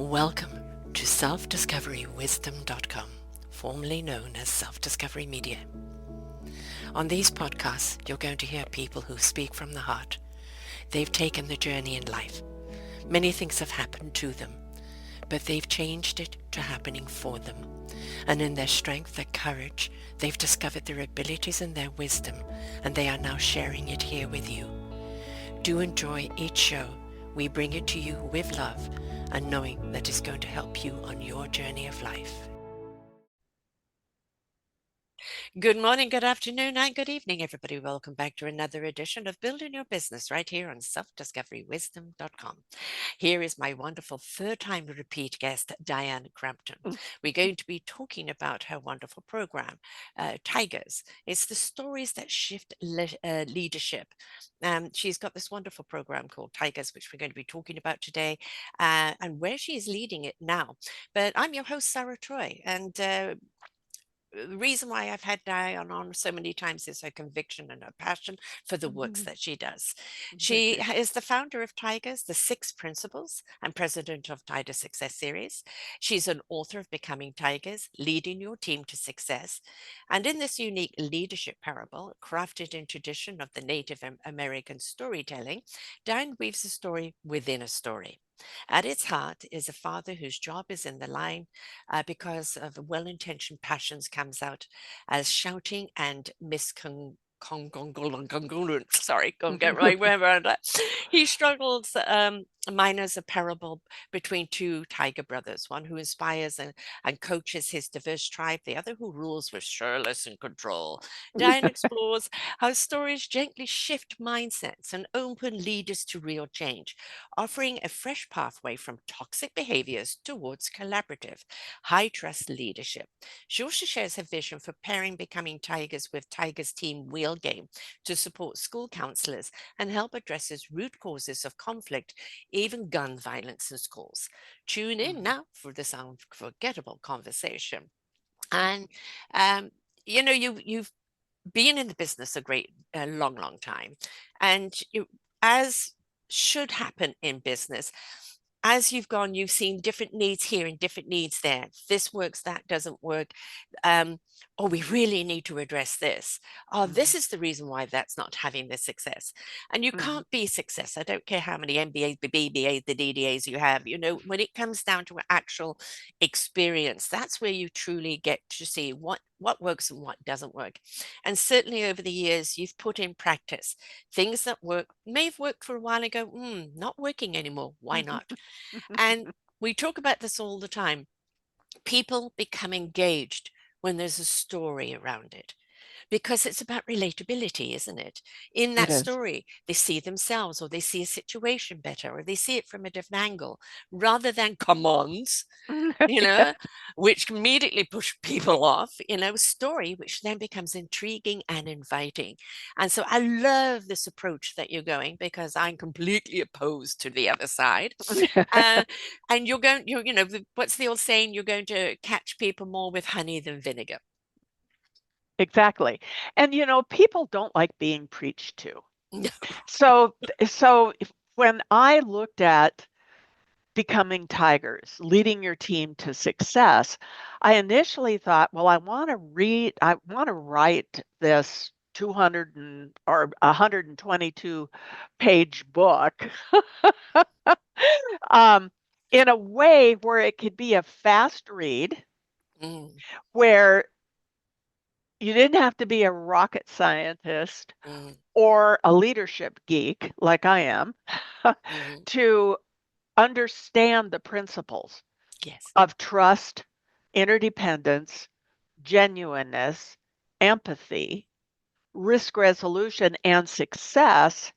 Welcome to selfdiscoverywisdom.com, formerly known as Self-Discovery Media. On these podcasts, you're going to hear people who speak from the heart. They've taken the journey in life. Many things have happened to them, but they've changed it to happening for them. And in their strength, their courage, they've discovered their abilities and their wisdom, and they are now sharing it here with you. Do enjoy each show. We bring it to you with love and knowing that it's going to help you on your journey of life. Good morning, good afternoon, and good evening, everybody. Welcome back to another edition of Building Your Business right here on selfdiscoverywisdom.com. Here is my wonderful third-time repeat guest, Dianne Crampton. We're going to be talking about her wonderful program, Tigers. It's the stories that shift leadership. She's got this wonderful program called Tigers, which we're going to be talking about today, and where she is leading it now. But I'm your host, Sarah Troy, and the reason why I've had Diane on so many times is her conviction and her passion for the works that she does. She is the founder of Tigers, the Six Principles, and president of Tiger Success Series. She's an author of Becoming Tigers, Leading Your Team to Success. And in this unique leadership parable, crafted in tradition of the Native American storytelling, Diane weaves a story within a story. At its heart is a father whose job is in the line because of well-intentioned passions comes out as shouting and sorry, can't get right wherever he struggles. Mine is a parable between two tiger brothers, one who inspires and coaches his diverse tribe, the other who rules with sureness and control. Diane explores how stories gently shift mindsets and open leaders to real change, offering a fresh pathway from toxic behaviors towards collaborative, high trust leadership. She also shares her vision for pairing Becoming Tigers with Tigers Team Wheel Game to support school counselors and help addresses root causes of conflict, even gun violence in schools. Tune in now for this unforgettable conversation. And you've been in the business a long time, and as should happen in business, as you've gone, you've seen different needs here and different needs there. This works, that doesn't work. Or we really need to address this. Oh, this is the reason why that's not having the success. And you can't be success. I don't care how many MBAs, the BBAs, the DDAs you have. When it comes down to actual experience, that's where you truly get to see what works and what doesn't work. And certainly over the years, you've put in practice things that work, may have worked for a while ago, not working anymore. Why not? And we talk about this all the time. People become engaged when there's a story around it, because it's about relatability, isn't it? In It that is. story, they see themselves, or they see a situation better, or they see it from a different angle, rather than commands, Yeah, which immediately push people off, story, which then becomes intriguing and inviting. And so I love this approach that you're going, because I'm completely opposed to the other side. And what's the old saying? You're going to catch people more with honey than vinegar. exactly. And people don't like being preached to. No. So when I looked at Becoming Tigers, leading your team to success, I initially thought, well, I want to write this 122 page book um, in a way where it could be a fast read, Mm, where you didn't have to be a rocket scientist mm, or a leadership geek like I am mm. to understand the principles Yes. of trust, interdependence, genuineness, empathy, risk resolution, and success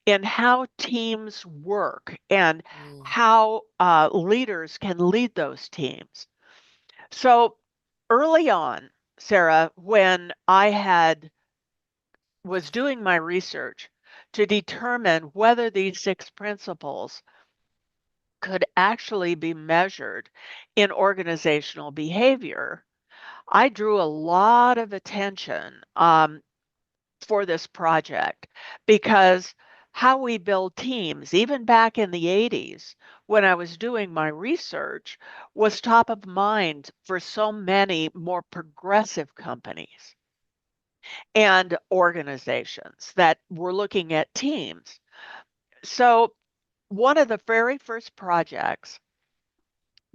in how teams work and Mm, how leaders can lead those teams. So early on, Sarah, when I was doing my research to determine whether these six principles could actually be measured in organizational behavior, I drew a lot of attention for this project, because how we build teams, even back in the 80s when I was doing my research, was top of mind for so many more progressive companies and organizations that were looking at teams. So, one of the very first projects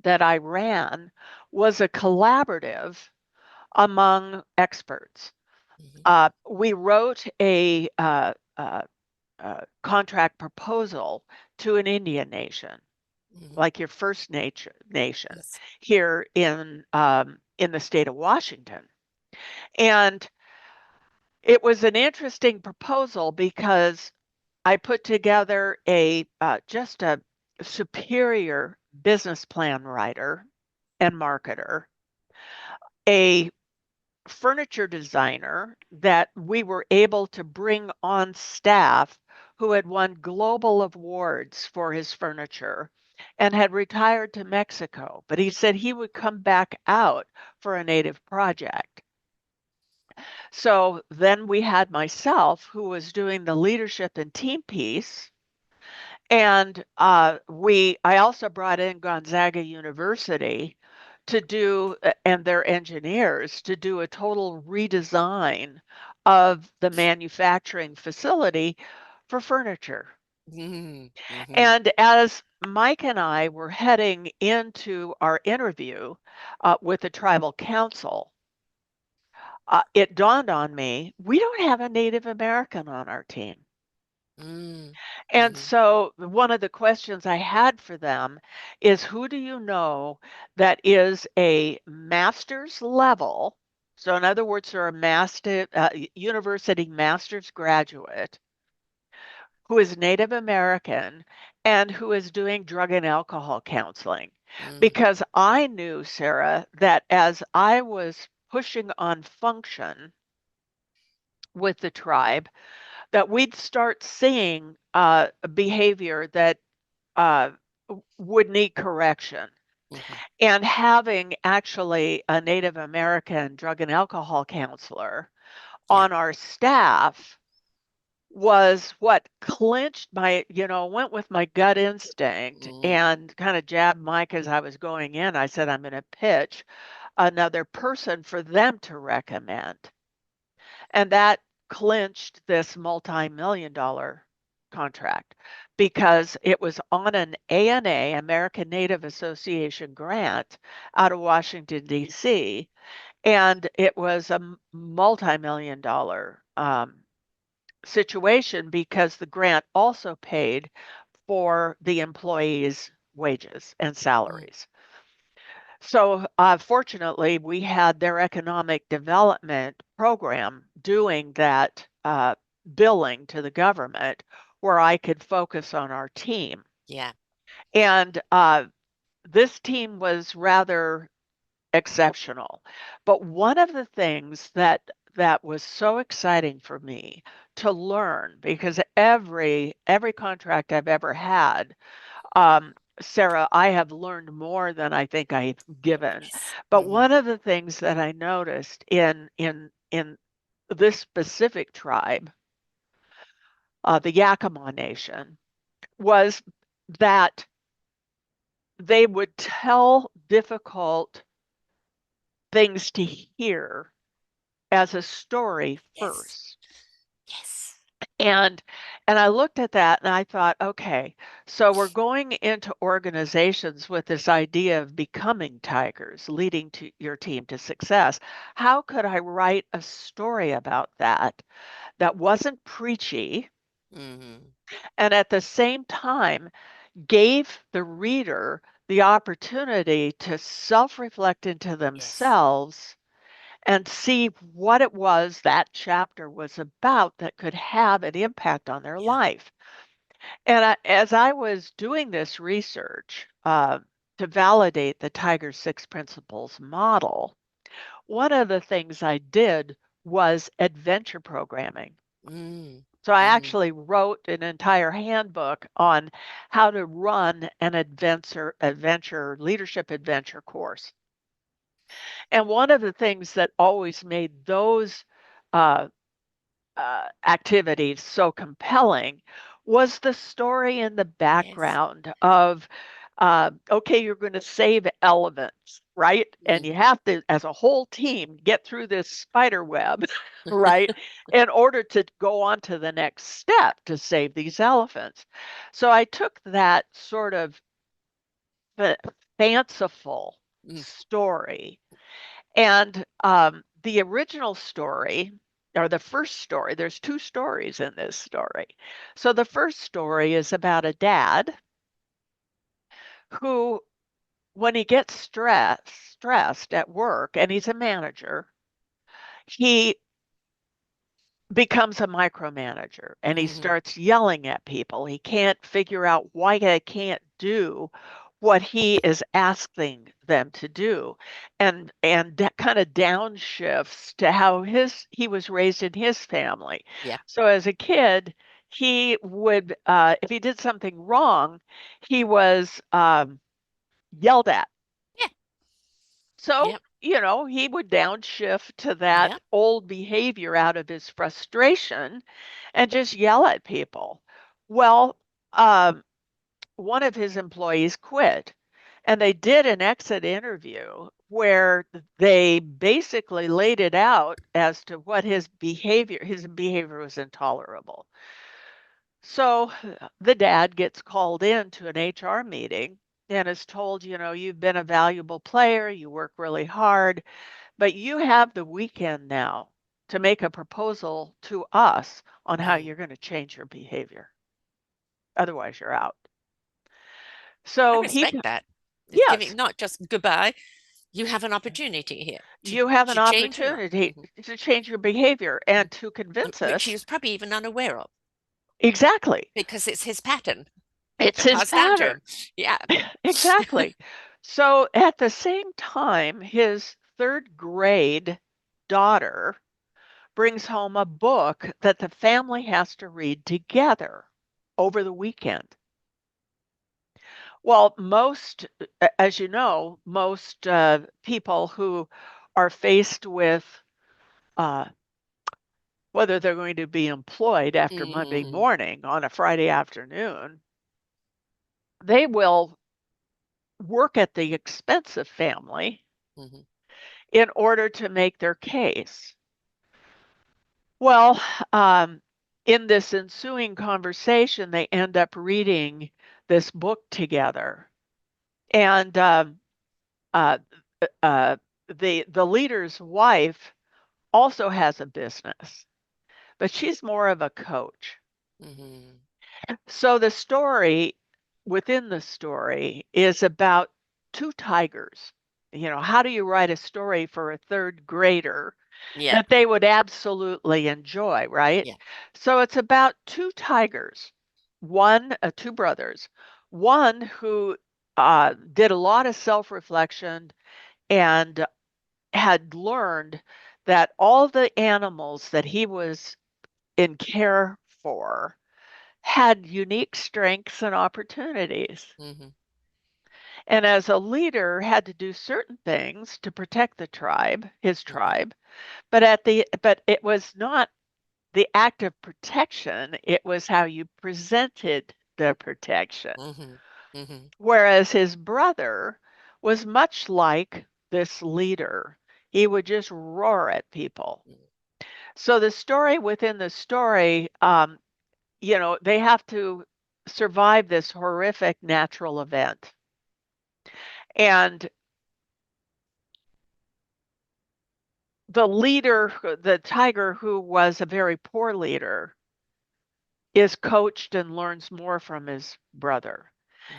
that I ran was a collaborative among experts. Mhm. We wrote a contract proposal to an Indian nation, Mhm. like your First Nation Yes. here in the state of Washington. And it was an interesting proposal because I put together a just a superior business plan writer and marketer, a furniture designer that we were able to bring on staff who had won global awards for his furniture and had retired to Mexico, but he said he would come back out for a native project. So then we had myself, who was doing the leadership and team piece, and I also brought in Gonzaga University to do, and their engineers to do a total redesign of the manufacturing facility for furniture. Mhm. Mhm. And as Mike and I were heading into our interview with the tribal council, it dawned on me we don't have a Native American on our team. Mm. And Mhm. so one of the questions I had for them is who do you know that is a master's level? So in other words, they're a university master's graduate who is Native American and who is doing drug and alcohol counseling. Mm. Because I knew, Sarah, that as I was pushing on function with the tribe, that we'd start seeing behavior that uh, would need correction. Mhm. And having actually a Native American drug and alcohol counselor Yeah. on our staff was what clinched went with my gut instinct Mm. and kind of jabbed Mike as I was going in. I said, I'm going to pitch another person for them to recommend. And that clinched this multi-million dollar contract because it was on an ANA, American Native Association grant out of Washington, D.C. And it was a multi-million dollar situation because the grant also paid for the employees' wages and Mm. salaries. So, fortunately, we had their economic development program doing that billing to the government where I could focus on our team. Yeah. And this team was rather exceptional. But one of the things that was so exciting for me to learn, because every contract I've ever had, um, Sarah, I have learned more than I think I've given. Yes. But Mhm. one of the things that I noticed in this specific tribe, the Yakima Nation, was that they would tell difficult things to hear as a story Yes. first. Yes. And and I looked at that and I thought, okay, so we're going into organizations with this idea of becoming tigers, leading to your team to success. How could I write a story about that wasn't preachy Mhm. and at the same time gave the reader the opportunity to self-reflect into Yes. themselves and see what it was that chapter was about that could have an impact on their Yeah. life. And as I was doing this research to validate the Tiger Six Principles model, one of the things I did was adventure programming. Mm. So I Mhm. actually wrote an entire handbook on how to run an leadership adventure course. And one of the things that always made those uh, activities so compelling was the story in the Yes. background of, okay, you're going to save elements, right? And Mm. you have to, as a whole team, get through this spider web, right? In order to go on to the next step to save these elephants. So I took that sort of fanciful Mm. story and the original story, or the first story, there's two stories in this story. So the first story is about a dad who, when he gets stressed at work, and he's a manager, he becomes a micromanager and he Mhm. starts yelling at people. He can't figure out why they can't do what he is asking them to do, and that kind of downshifts to how he was raised in his family. Yeah. So as a kid, he would if he did something wrong, he was yelled at. Yeah. So, Yep. he would downshift to that Yep. old behavior out of his frustration and just yell at people. Well, um, one of his employees quit, and they did an exit interview where they basically laid it out as to what his behavior was intolerable. So the dad gets called in to an HR meeting and is told, you've been a valuable player, you work really hard, but you have the weekend now to make a proposal to us on how Mm. you're going to change your behavior. Otherwise, you're out. I So respect that. It's giving yes, not just goodbye. You have an opportunity here to you have an change your mind. opportunity Mhm. to change your behavior and Mm. to convince Which he us was probably even unaware of exactly. because it's his pattern It's and his passed down to pattern. him. Yeah. Exactly. So at the same time, his third grade daughter brings home a book that the family has to read together over the weekend. Well, as you know, most people who are faced with uh, whether they're going to be employed after Monday Mhm. morning on a Friday afternoon, they will work at the expense of family Mhm. in order to make their case. Well, in this ensuing conversation, they end up reading this book together. And uh, uh, the leader's wife also has a business, but she's more of a coach. Mhm. So the story within the story is about two tigers. How do you write a story for a third grader Yeah. that they would absolutely enjoy, right? Yeah. So it's about two tigers, two brothers, one who did a lot of self reflection and had learned that all the animals that he was in care for had unique strengths and opportunities. Mhm. And as a leader, had to do certain things to protect the tribe, his Mhm. tribe, but it was not the act of protection, it was how you presented the protection. Mhm. Mhm. Whereas his brother was much like this leader. He would just roar at people. Mhm. So the story within the story, they have to survive this horrific natural event. And the tiger, who was a very poor leader, is coached and learns more from his brother.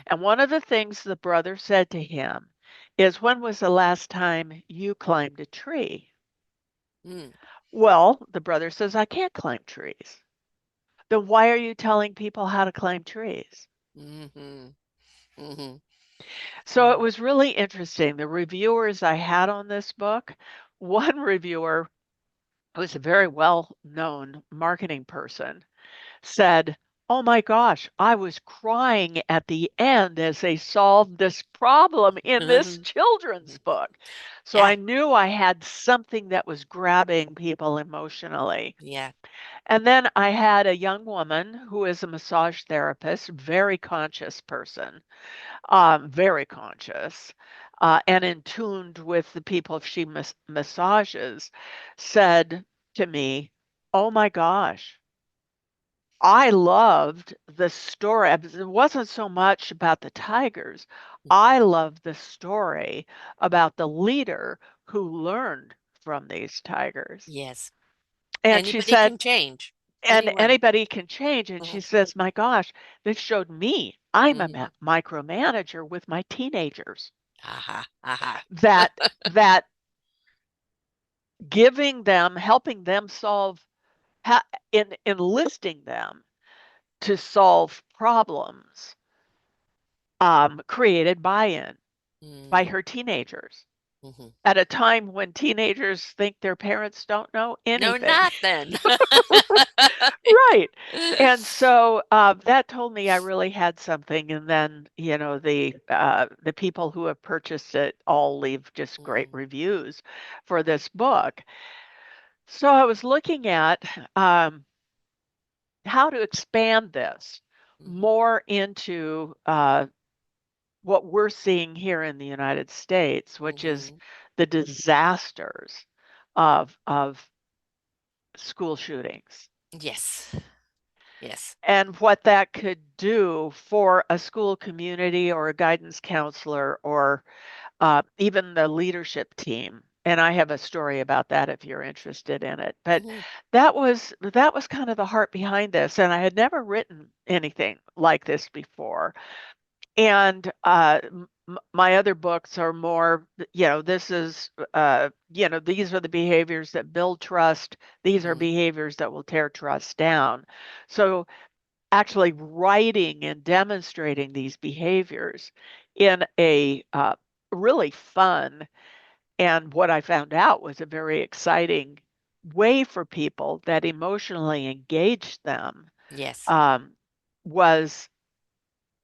And one of the things the brother said to him is, when was the last time you climbed a tree? Mhm. Well, the brother says, I can't climb trees. Then why are you telling people how to climb trees? Mhm. Mhm. So it Mhm. was really interesting. The reviewers I had on this book, one reviewer, who was a very well known marketing person, said, Oh my gosh, I was crying at the end as they solved this problem in this Mhm. children's Mhm. book. So Yeah. I knew I had something that was grabbing people emotionally. Yeah. And then I had a young woman who is a massage therapist, very conscious person, very conscious, and in tuned with the people she massages, said to me, "Oh my gosh, I loved the story. It wasn't so much about the tigers. I loved the story about the leader who learned from these tigers." Yes. And she Anybody said, can change. and Anyone. anybody can change. And she Mhm. says, my gosh, this showed me I'm a Mhm. micromanager with my teenagers. Aha. Aha. That giving them, helping them solve, in enlisting them to solve problems, created buy-in by Mm. her teenagers Mhm. at a time when teenagers think their parents don't know No, anything. nothing. Right. And so that told me I really had something. And then, the people who have purchased it all leave just great Mm. reviews for this book. So I was looking at um, how to expand this Mhm. more into what we're seeing here in the United States, which is Mhm. the disasters of school shootings Yes. Yes. and what that could do for a school community or a guidance counselor or even the leadership team. And I have a story about that if you're interested in it. But Mhm. that was kind of the heart behind this, and I had never written anything like this before. And my other books are more, this is, these are the behaviors that build trust. These are Mhm. behaviors that will tear trust down. So actually writing and demonstrating these behaviors in a really fun, and what I found out was a very exciting way for people that emotionally engaged them, Yes. um, was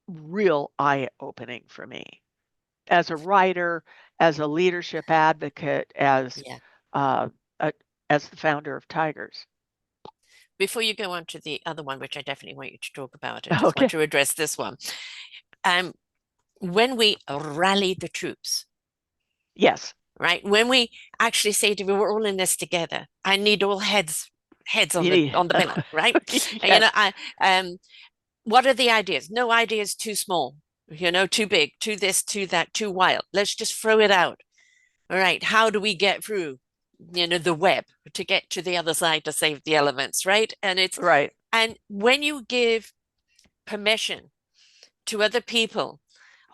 real eye opening for me as a writer, as a leadership advocate, Yeah. uh, a, as the founder of Tigers. Before you go on to the other one, which I definitely want you to talk about, I just want Okay. to address this one. Um, when we rally the troops, Yes. right? When we actually say to we're all in this together, I need all heads on You the need- pillow, right? And, yes. what are the ideas? No idea is too small, too big, too this, too that, too wild. Let's just throw it out. All right, how do we get through, the web to get to the other side to save the elements, right? Right. And when you give permission to other people,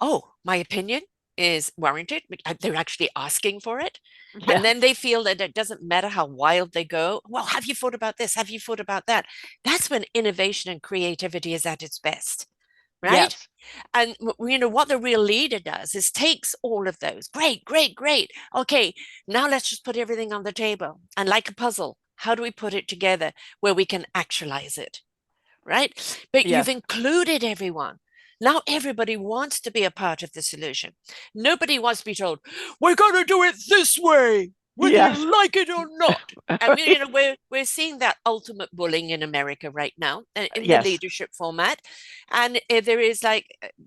oh, my opinion is warranted. They're actually asking for it. And then Yes. they feel that it doesn't matter how wild they go. Well, have you thought about this? Have you thought about that? That's when innovation and creativity is at its best, right? Yes. And what the real leader does is takes all of those. Great, great, great. Okay, now let's just put everything on the table. And like a puzzle, how do we put it together where we can actualize it? Right? But you've Yes. included everyone. Now everybody wants to be a part of the solution. Nobody wants to be told, we're going to do it this way, whether Yes. you like it or not. I mean, we're seeing that ultimate bullying in America right now, in the Yes. leadership format, and there is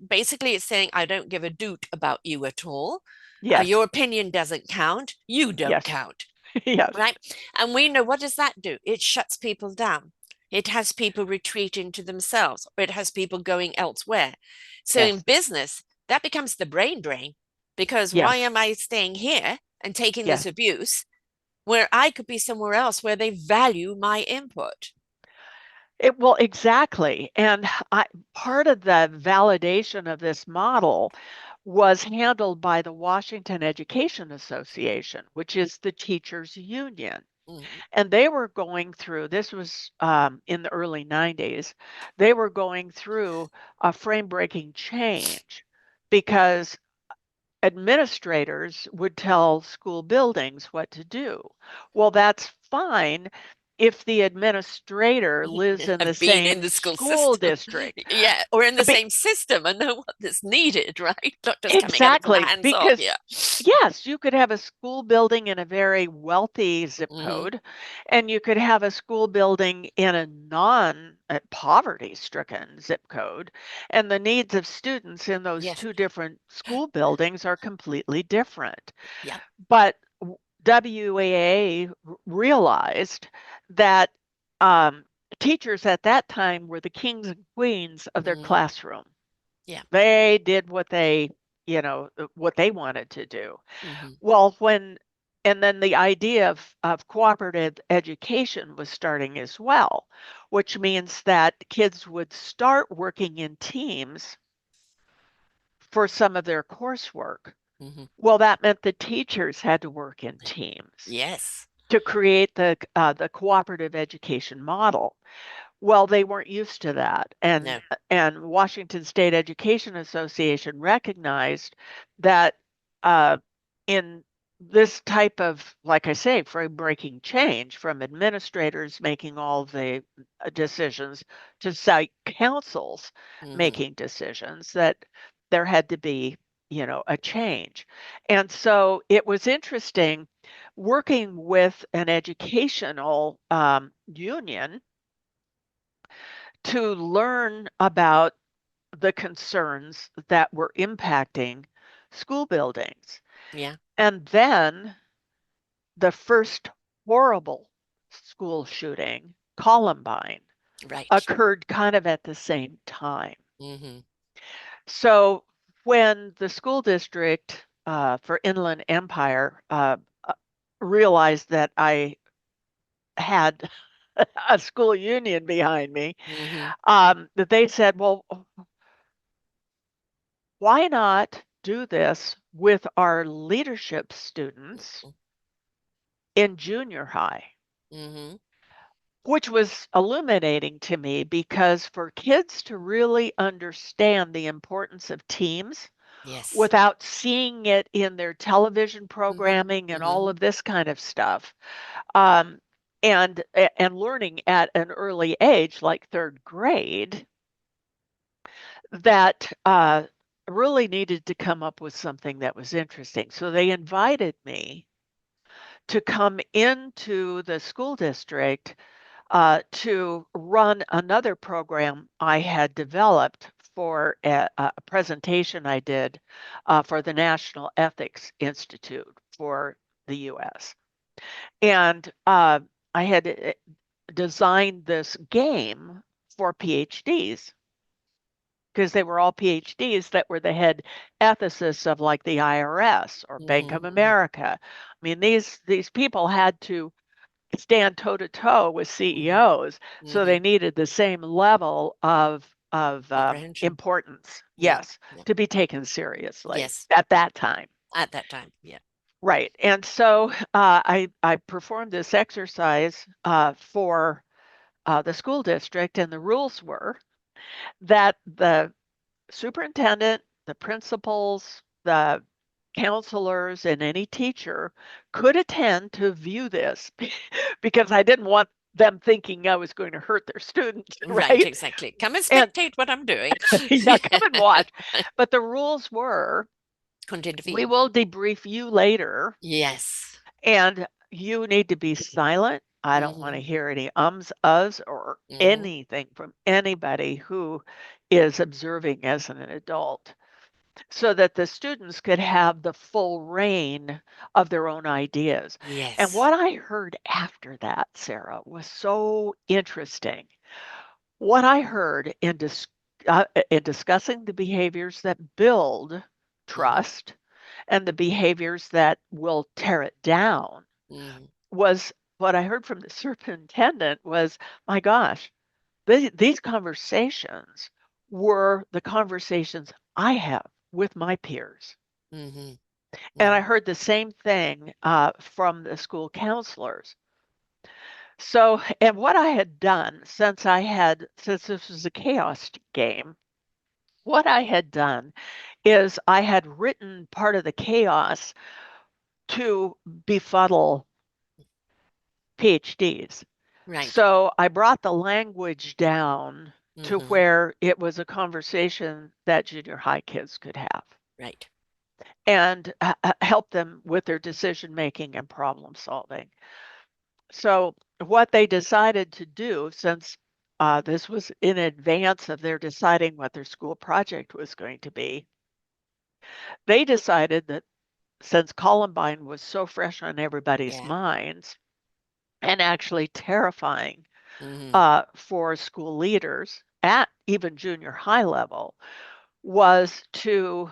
basically it's saying I don't give a doot about you at all. Yes. Your opinion doesn't count. You don't Yes. count, Yes. right? And we know what does that do? It shuts people down. It has people retreating to themselves, or it has people going elsewhere. So in Yes. business, that becomes the brain drain because why Yes. am I staying here and taking this Yes. abuse where I could be somewhere else where they value my input? Well, exactly. And part of the validation of this model was handled by the Washington Education Association, which is the teachers' union. Mm, And they were going through, this was in the early 90s, they were going through a frame breaking change because administrators would tell school buildings what to do. Well, that's fine if the administrator lives in the Have been in same the school school system. district. Yeah, or in the Be- same system and know what is needed, right? Not just coming at it from a exactly, hands-off. because Yeah. yes, you could have a school building in a very wealthy zip Hmm. code, and you could have a school building in a non poverty stricken zip code, and the needs of students in those Yes. two different school buildings are completely different. Yeah. But WAA realized that um, teachers at that time were the kings and queens of their Hmm. classroom. Yeah. They did what what they wanted to do. Hmm. Well, and then the idea of cooperative education was starting as well, which means that kids would start working in teams for some of their coursework. Hmm. Well, that meant the teachers had to work in teams Yes. to create the cooperative education model. Well, they weren't used to that, No. and Washington State Education Association recognized that uh, in this type of, like I say, frame breaking change from administrators making all the decisions to site councils Hmm. making decisions, that there had to be, a change. And so it was interesting working with an educational union to learn about the concerns that were impacting school buildings. Yeah. And then the first horrible school shooting, Columbine, Right. occurred kind of at the same time. Hmm. So when the school district for Inland Empire realized that I had a school union behind me, Hmm. that they said, well, why not do this with our leadership students in junior high? Hmm. Which was illuminating to me because for kids to really understand the importance of teams Yes. without seeing it in their television Hmm. programming and all Hmm. of this kind of stuff, um, and learning at an early age, like third grade, that really needed to come up with something that was interesting. So they invited me to come into the school district to run another program I had developed for a presentation I did for the National Ethics Institute for the US. And I had designed this game for PhDs because they were all PhDs that were the head ethicists of like the IRS or Bank of Hmm. America. I mean, these people had to stand toe to toe with Hmm. CEOs, so Hmm. they needed the same level of Comprehension. importance, Yeah. yes, Yeah. to be taken seriously Yes. at that time. At that time. Yeah. Right, and so I performed this exercise for the school district, and the rules were that the superintendent, the principals, the counselors, and any teacher could attend to view this because I didn't want them thinking I was going to hurt their students, Right. right? Exactly. Come and And spectate what I'm doing. yeah, come and watch. But the rules were Couldn't we intervene. will debrief you later, Yes. and you need to be silent. I don't want to Hmm. hear any ums, uhs, or Hmm. anything from anybody who is observing as an adult, so that the students could have the full reign of their own ideas. And Yes. what I heard after that, Sarah, was so interesting. What I heard in discussing the behaviors that build Hmm. trust and the behaviors that will tear it down Hmm. was what I heard from the superintendent was, my gosh, these conversations were the conversations I have with my peers. Hmm. And I Hmm. heard the same thing from the school counselors. So, and what I had done since this was a chaos game, what I had done is I had written part of the chaos to befuddle PhDs. Right. So I brought the language down to Mm-hmm. where it was a conversation that junior high kids could have Right. and help them with their decision making and problem solving. So what they decided to do, since this was in advance of their deciding what their school project was going to be, they decided that since Columbine was so fresh on everybody's Yeah. minds and actually terrifying Mm-hmm. for school leaders at even junior high level, was to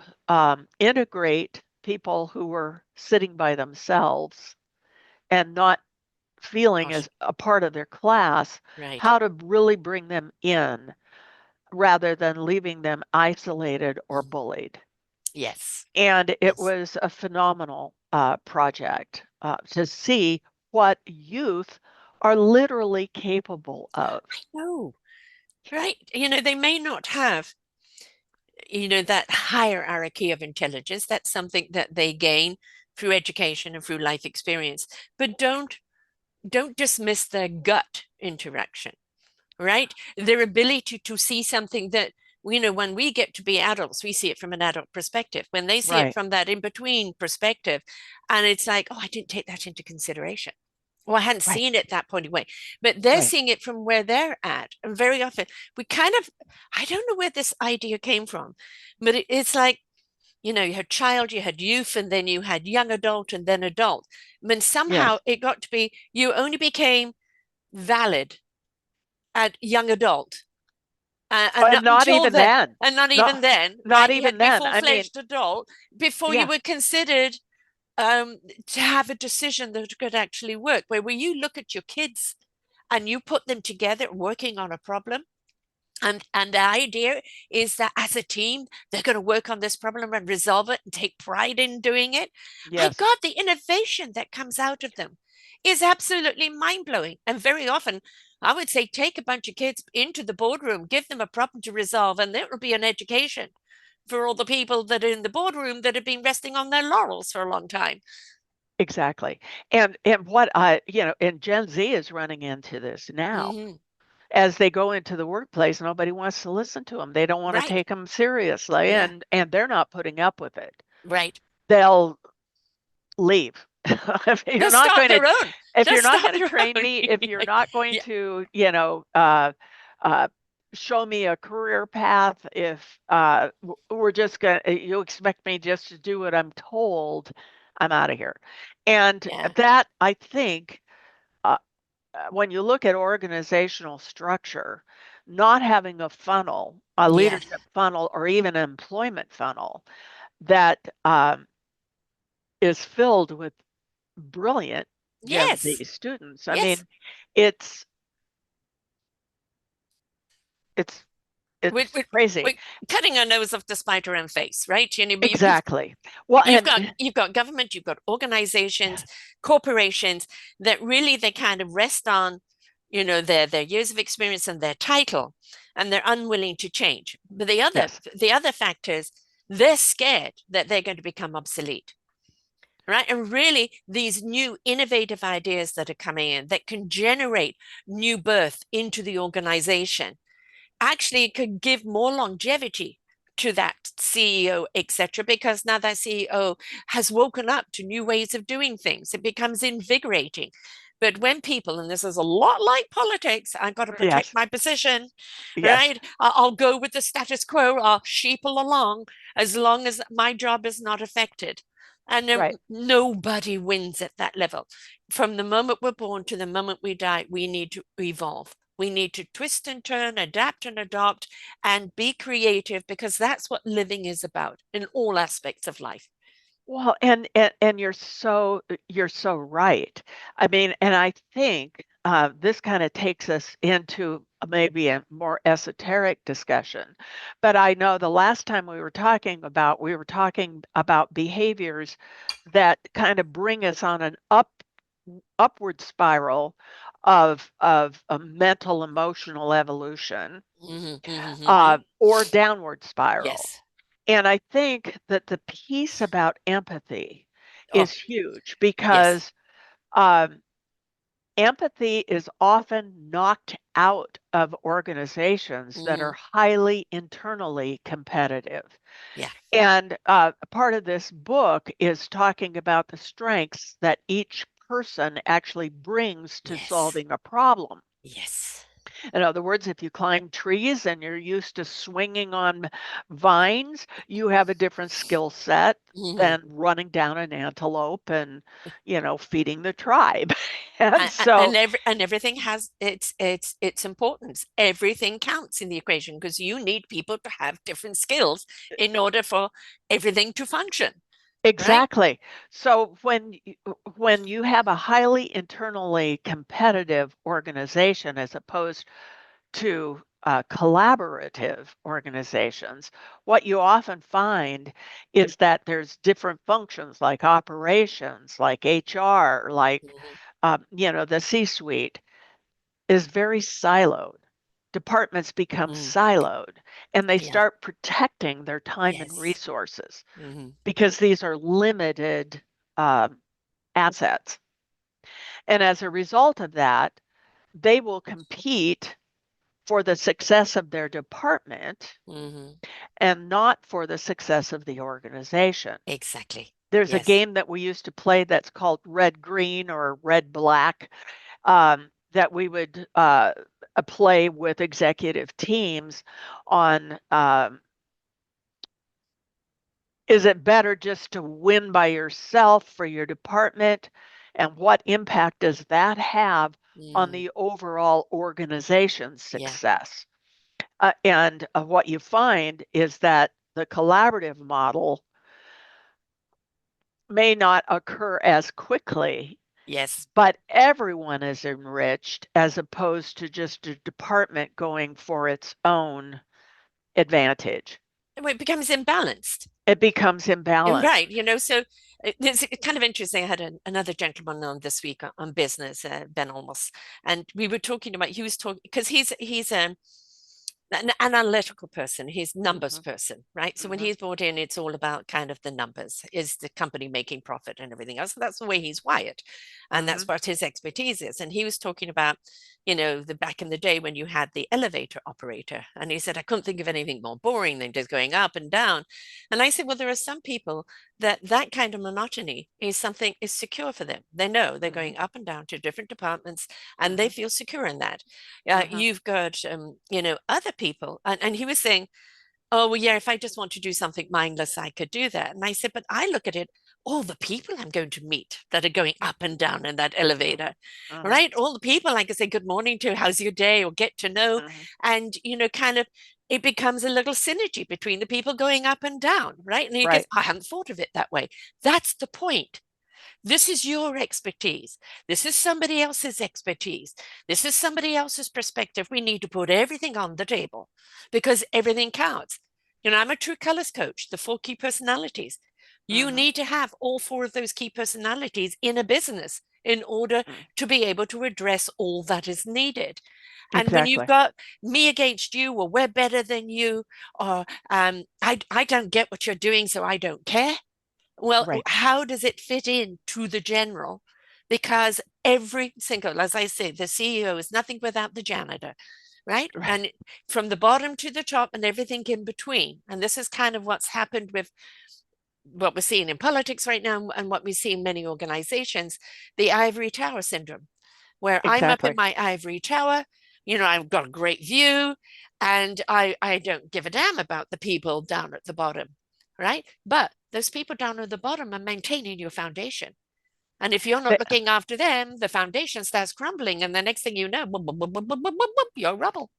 integrate people who were sitting by themselves and not feeling Not as a part of their class, right. how to really bring them in rather than leaving them isolated or Mm. bullied. Yes. And it Yes. was a phenomenal project to see what youth are literally capable of. No. Right. They may not have, that hierarchy of intelligence. That's something that they gain through education and through life experience. But don't dismiss their gut interaction, right? Their ability to see something that, when we get to be adults, we see it from an adult perspective. When they see it Right, from that in between perspective, and it's like, oh, I didn't take that into consideration. Well, I hadn't right, seen it that point away, but they're right. seeing it from where they're at. And very often we I don't know where this idea came from, but it's like, you had child, you had youth, and then you had young adult and then adult. I mean, somehow Yes. it got to be you only became valid at young adult, and And not not until even then, then. and not No, even then, not right? You had even to be then. I mean, full-fledged adult before you yeah, were considered um, to have a decision that could actually work. Where you look at your kids and you put them together working on a problem, and the idea is that as a team, they're going to work on this problem and resolve it and take pride in doing it. My yes, God, the innovation that comes out of them is absolutely mind blowing. And very often, I would say take a bunch of kids into the boardroom, give them a problem to resolve, and there will be an education for all the people that are in the boardroom that have been resting on their laurels for a long time. exactly. And what and Gen Z is running into this now. Mm-hmm. As they go into the workplace, nobody wants to listen to them. They don't want to Right. take them seriously, Yeah. and they're not putting up with it. Right. They'll leave. If you're They'll not start going to their own. if They'll you're not start going to their train own. me, if you're not going Yeah. to, uh, show me a career path, if we're just going to, you expect me just to do what I'm told, I'm out of here. And Yeah. that, I think, uh, when you look at organizational structure, not having a funnel, a Yeah. leadership funnel, or even an employment funnel that is filled with brilliant Gen Yes. Z students. I Yes. mean, it's it's We're, it's we're, crazy. we're cutting our nose off to spite our own face, right? But Exactly. Well, you've and got you've got government, you've got organizations, corporations that really they kind of rest on, their years of experience and their title, and they're unwilling to change. But yes, the other factors, they're scared that they're going to become obsolete. Right. And really, these new innovative ideas that are coming in that can generate new birth into the organization actually could give more longevity to that CEO, etc., because now that CEO has woken up to new ways of doing things. It becomes invigorating. But when people, and this is a lot like politics, I've got to protect yes, my position, yes, right? I'll go with the status quo, I'll sheeple along as long as my job is not affected. And right. nobody wins at that level. From the moment we're born to the moment we die, we need to evolve. We need to twist and turn, adapt and adopt, and be creative because that's what living is about in all aspects of life. Well, and you're so right. I mean, and I think this kind of takes us into maybe a more esoteric discussion. But I know the last time we were talking about behaviors that kind of bring us on an upward spiral of a mental emotional evolution Mm-hmm, mm-hmm, mm-hmm. or downward spiral. Yes. And I think that the piece about empathy Oh, is huge yes. because um, empathy is often knocked out of organizations that are Mm, highly internally competitive. yeah. And part of this book is talking about the strengths that each person actually brings to Yes. solving a problem. Yes. In other words, if you climb trees and you're used to swinging on vines, you have a different skill set Mhm. than running down an antelope and, feeding the tribe. And And so, everything has its importance. Everything counts in the equation because you need people to have different skills in order for everything to function, right? exactly. So when you have a highly internally competitive organization as opposed to collaborative organizations, what you often find is that there's different functions like operations, like HR, like Mhm. the C-suite is very siloed. Departments become Mm. siloed and they Yeah. start protecting their time and Yes. resources Hmm. because these are limited um, assets. And as a result of that, they will compete for the success of their department Hmm. and not for the success of the organization. Exactly. There's a Yes. game that we used to play that's called red green or red black that we would play with executive teams on is it better just to win by yourself for your department? And what impact does that have on Mm. the overall organization's Yeah. success? And what you find is that the collaborative model may not occur as quickly, Yes. but everyone is enriched as opposed to just a department going for its own advantage. Well, it becomes imbalanced. It becomes Right, imbalanced. so it's kind of interesting. I had another gentleman on this week on business, Ben Olmos, and we were talking about, he was talking because he's an analytical person, he's numbers Hmm. person, right? So when Hmm. he's brought in, it's all about kind of the numbers. Is the company making profit and everything else? And that's the way he's wired, and Hmm. that's what his expertise is. And he was talking about, the back in the day when you had the elevator operator, and he said, I couldn't think of anything more boring than just going up and down. And I said, well, there are some people that kind of monotony is something is secure for them. They know they're Hmm. going up and down to different departments, and they Hmm. feel secure in that. Hmm. You've got, other people, and he was saying, oh, well, yeah, if I just want to do something mindless, I could do that. And I said, but I look at it, all the people I'm going to meet that are going up and down in that Hmm. elevator, Hmm. right? All the people I can say good morning to, how's your day, or get to know. Hmm. And, kind of it becomes a little synergy between the people going up and down, right? And he goes, Right. I hadn't thought of it that way. That's the point. This is your expertise. This is somebody else's expertise. This is somebody else's perspective. We need to put everything on the table because everything counts. I'm a true colors coach, the four key personalities. You Hmm. need to have all four of those key personalities in a business in order Hmm. to be able to address all that is needed. And when you've Exactly. got me against you, or we're better than you, or I don't get what you're doing, so I don't care. Well, Right. how does it fit in to the general? Because every single, as I say, the CEO is nothing without the janitor, right? Right. And from the bottom to the top and everything in between. And this is kind of what's happened with what we're seeing in politics right now and what we see in many organizations, the ivory tower syndrome, where I'm up in Exactly. my ivory tower, I've got a great view, and I don't give a damn about the people down at the bottom, right? But those people down at the bottom are maintaining your foundation. And if you're not They, looking after them, the foundation starts crumbling. And the next thing you know, boom, boom, boom, boom, boom, boom, boom, boom, you're rubble.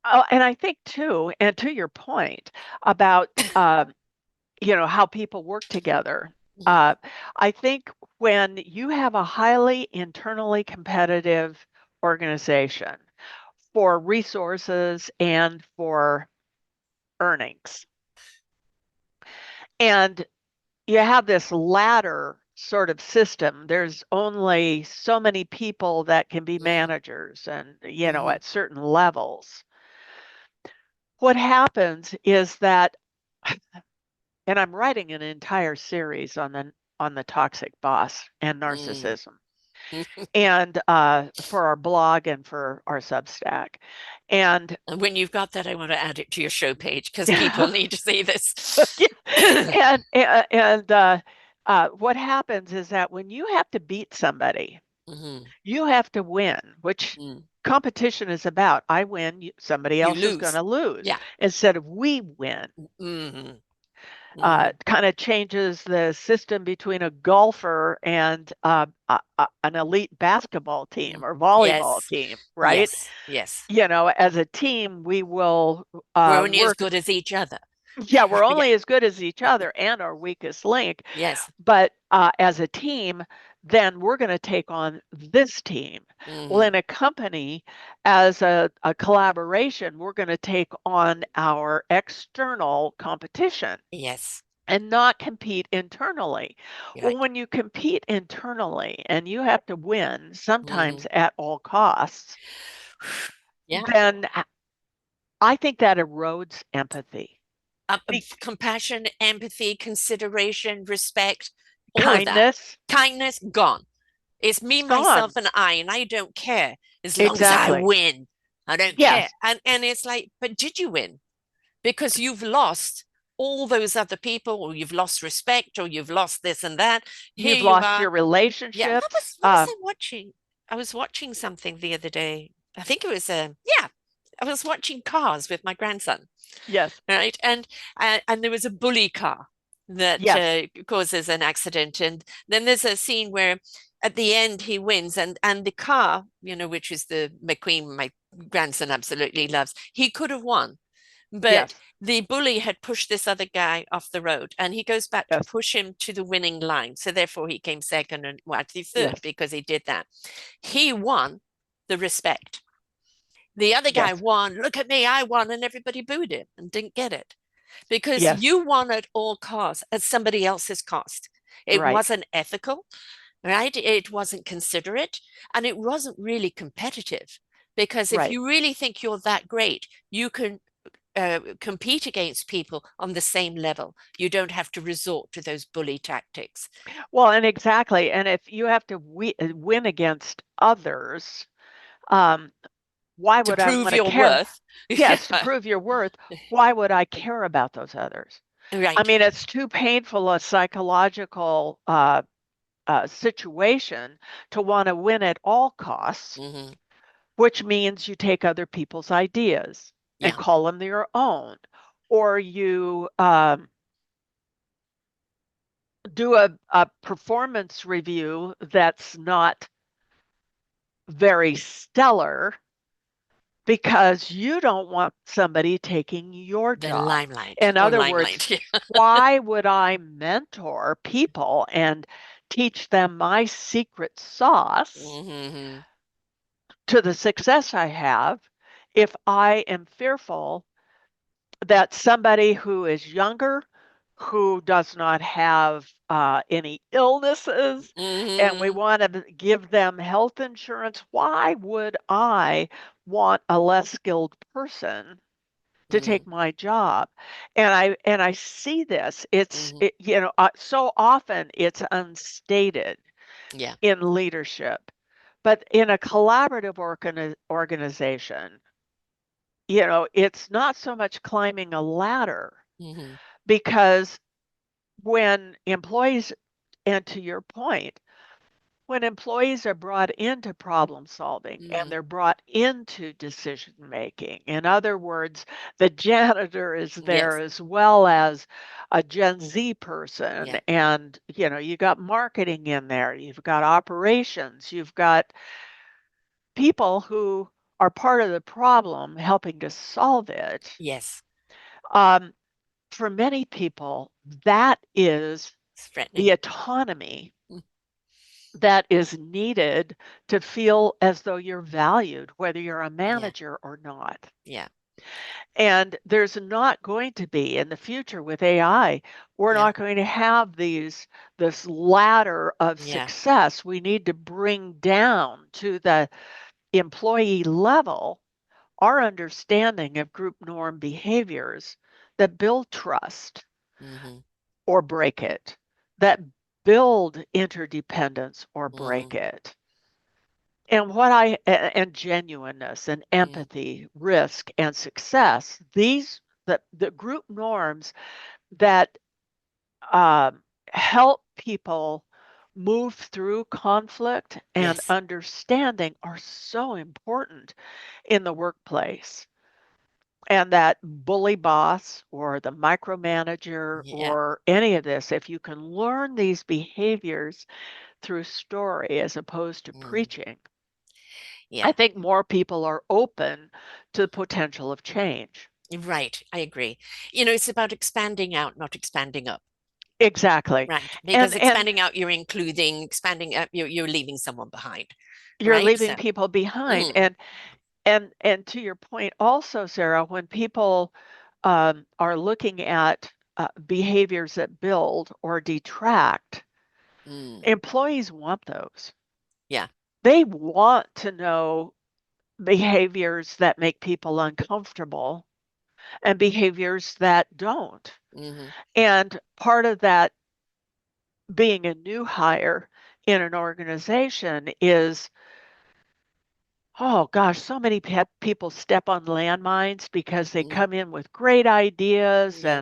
oh, and I think too, and to your point about how people work together. Mhm. Uh, I think when you have a highly internally competitive organization for resources and for earnings, and you have this ladder sort of system, there's only so many people that can be Mhm. managers and, Mhm. at certain levels. What happens is that, and I'm writing an entire series on the toxic boss and Mm. narcissism. and for our blog and for our Substack. And And when you've got that, I want to add it to your show page because people need to see this. yeah, what happens is that when you have to beat somebody, Hmm. you have to win, which Mm. competition is about. I win, somebody You else is going lose. to lose Yeah. instead of we win. Hmm. Hmm. Kind of changes the system between a golfer and an elite basketball team or volleyball Yes. team, right? Yes. Yes. You know, as a team, we will We're only as work. good as each other. Yeah, we're Yeah. only as good as each other and our weakest link. Yes. But as a team, then we're going to take on this team. Well, Hmm. in a company, as a collaboration, we're going to take on our external competition Yes. and not compete internally. You're Well, right. when you compete internally and you have to win, sometimes Hmm. at all costs, Yeah. then I think that erodes empathy. Be Compassion, empathy, consideration, respect, all of that. kindness, Kindness, gone. It's me, it's gone. myself, and I don't care as long as I Exactly. win. I don't care. Yes. And it's like, but did you win? Because you've lost all those other people, or you've lost respect, or you've lost this and that. Here You've you lost are. your Yeah, relationships. what was I watching? I was watching something the other day. I think it was yeah, I was watching Cars with my grandson, Yes. right? And there was a bully car that Yes. causes an accident, and then there's a scene where at the end he wins, and the car, which is the McQueen my grandson absolutely loves, he could have won, but Yes. the bully had pushed this other guy off the road, and he goes back to Yes. push him to the winning line. So therefore, he came second and well, actually third Yes. because he did that. He won the respect. The other guy Yes. won. Look at me, I won, and everybody booed him and didn't get it because Yes. you won at all costs at somebody else's cost. It Right. wasn't ethical, right? It wasn't considerate, and it wasn't really competitive. Because if Right. you really think you're that great, you can compete against people on the same level. You don't have to resort to those bully tactics Well, and exactly. And if you have to win against others, um, why to would I prove want to your care? worth. Yes, to Yeah, prove your worth. Why would I care about those others? I right. mean, it's too painful a psychological situation to want to win at all costs, Hmm. which means you take other people's ideas and Yeah. call them your own, or you do a performance review that's not very stellar because you don't want somebody taking your The job. limelight In or other words, limelight. Yeah. why would I mentor people and teach them my secret sauce Hmm. to the success I have if I am fearful that somebody who is younger, who does not have any illnesses, and we Hmm. want to give them health insurance, why would I want a less skilled person to Hmm. take my job? And I see this. Hmm. So often it's unstated Yeah. in leadership, but in a collaborative organization, it's not so much climbing a ladder Hmm. because when employees, and to your point, when employees are brought into problem solving and Hmm. they're brought into decision making, in other words, the janitor is there Yes. as well as a Gen Z person, Yeah. and you got marketing in there, you've got operations, you've got people who are part of the problem helping to solve it. Yes. Um, for many people, that is It's the threatening. autonomy Mm. that is needed to feel as though you're valued, whether you're a Yeah. manager or not. Yeah. And there's not going to be in the future with AI, we're Yeah. not going to have this ladder of Yeah. success. We need to bring down to the employee level our understanding of group norm behaviors that build trust Hmm. or break it, that build interdependence or break Hmm. it. and genuineness and Mm. empathy, risk and success, the group norms that um, help people move through conflict and Yes. understanding are so important in the workplace. And that bully boss or the micromanager Yeah. or any of this, if you can learn these behaviors through story as opposed to Mm. preaching, I Yeah. think more people are open to the potential of change. Right. I agree. It's about expanding out, not expanding up. Exactly. Right. Because And expanding out, you're including, expanding up, you're leaving someone behind. you're Right. leaving So, people behind. mm, And to your point also, Sarah, when people are looking at behaviors that build or detract, mm, employees want those. yeah. They want to know behaviors that make people uncomfortable and behaviors that don't. Hmm. And part of that being a new hire in an organization is, oh gosh, so many people step on landmines because they Mm, come in with great ideas yeah.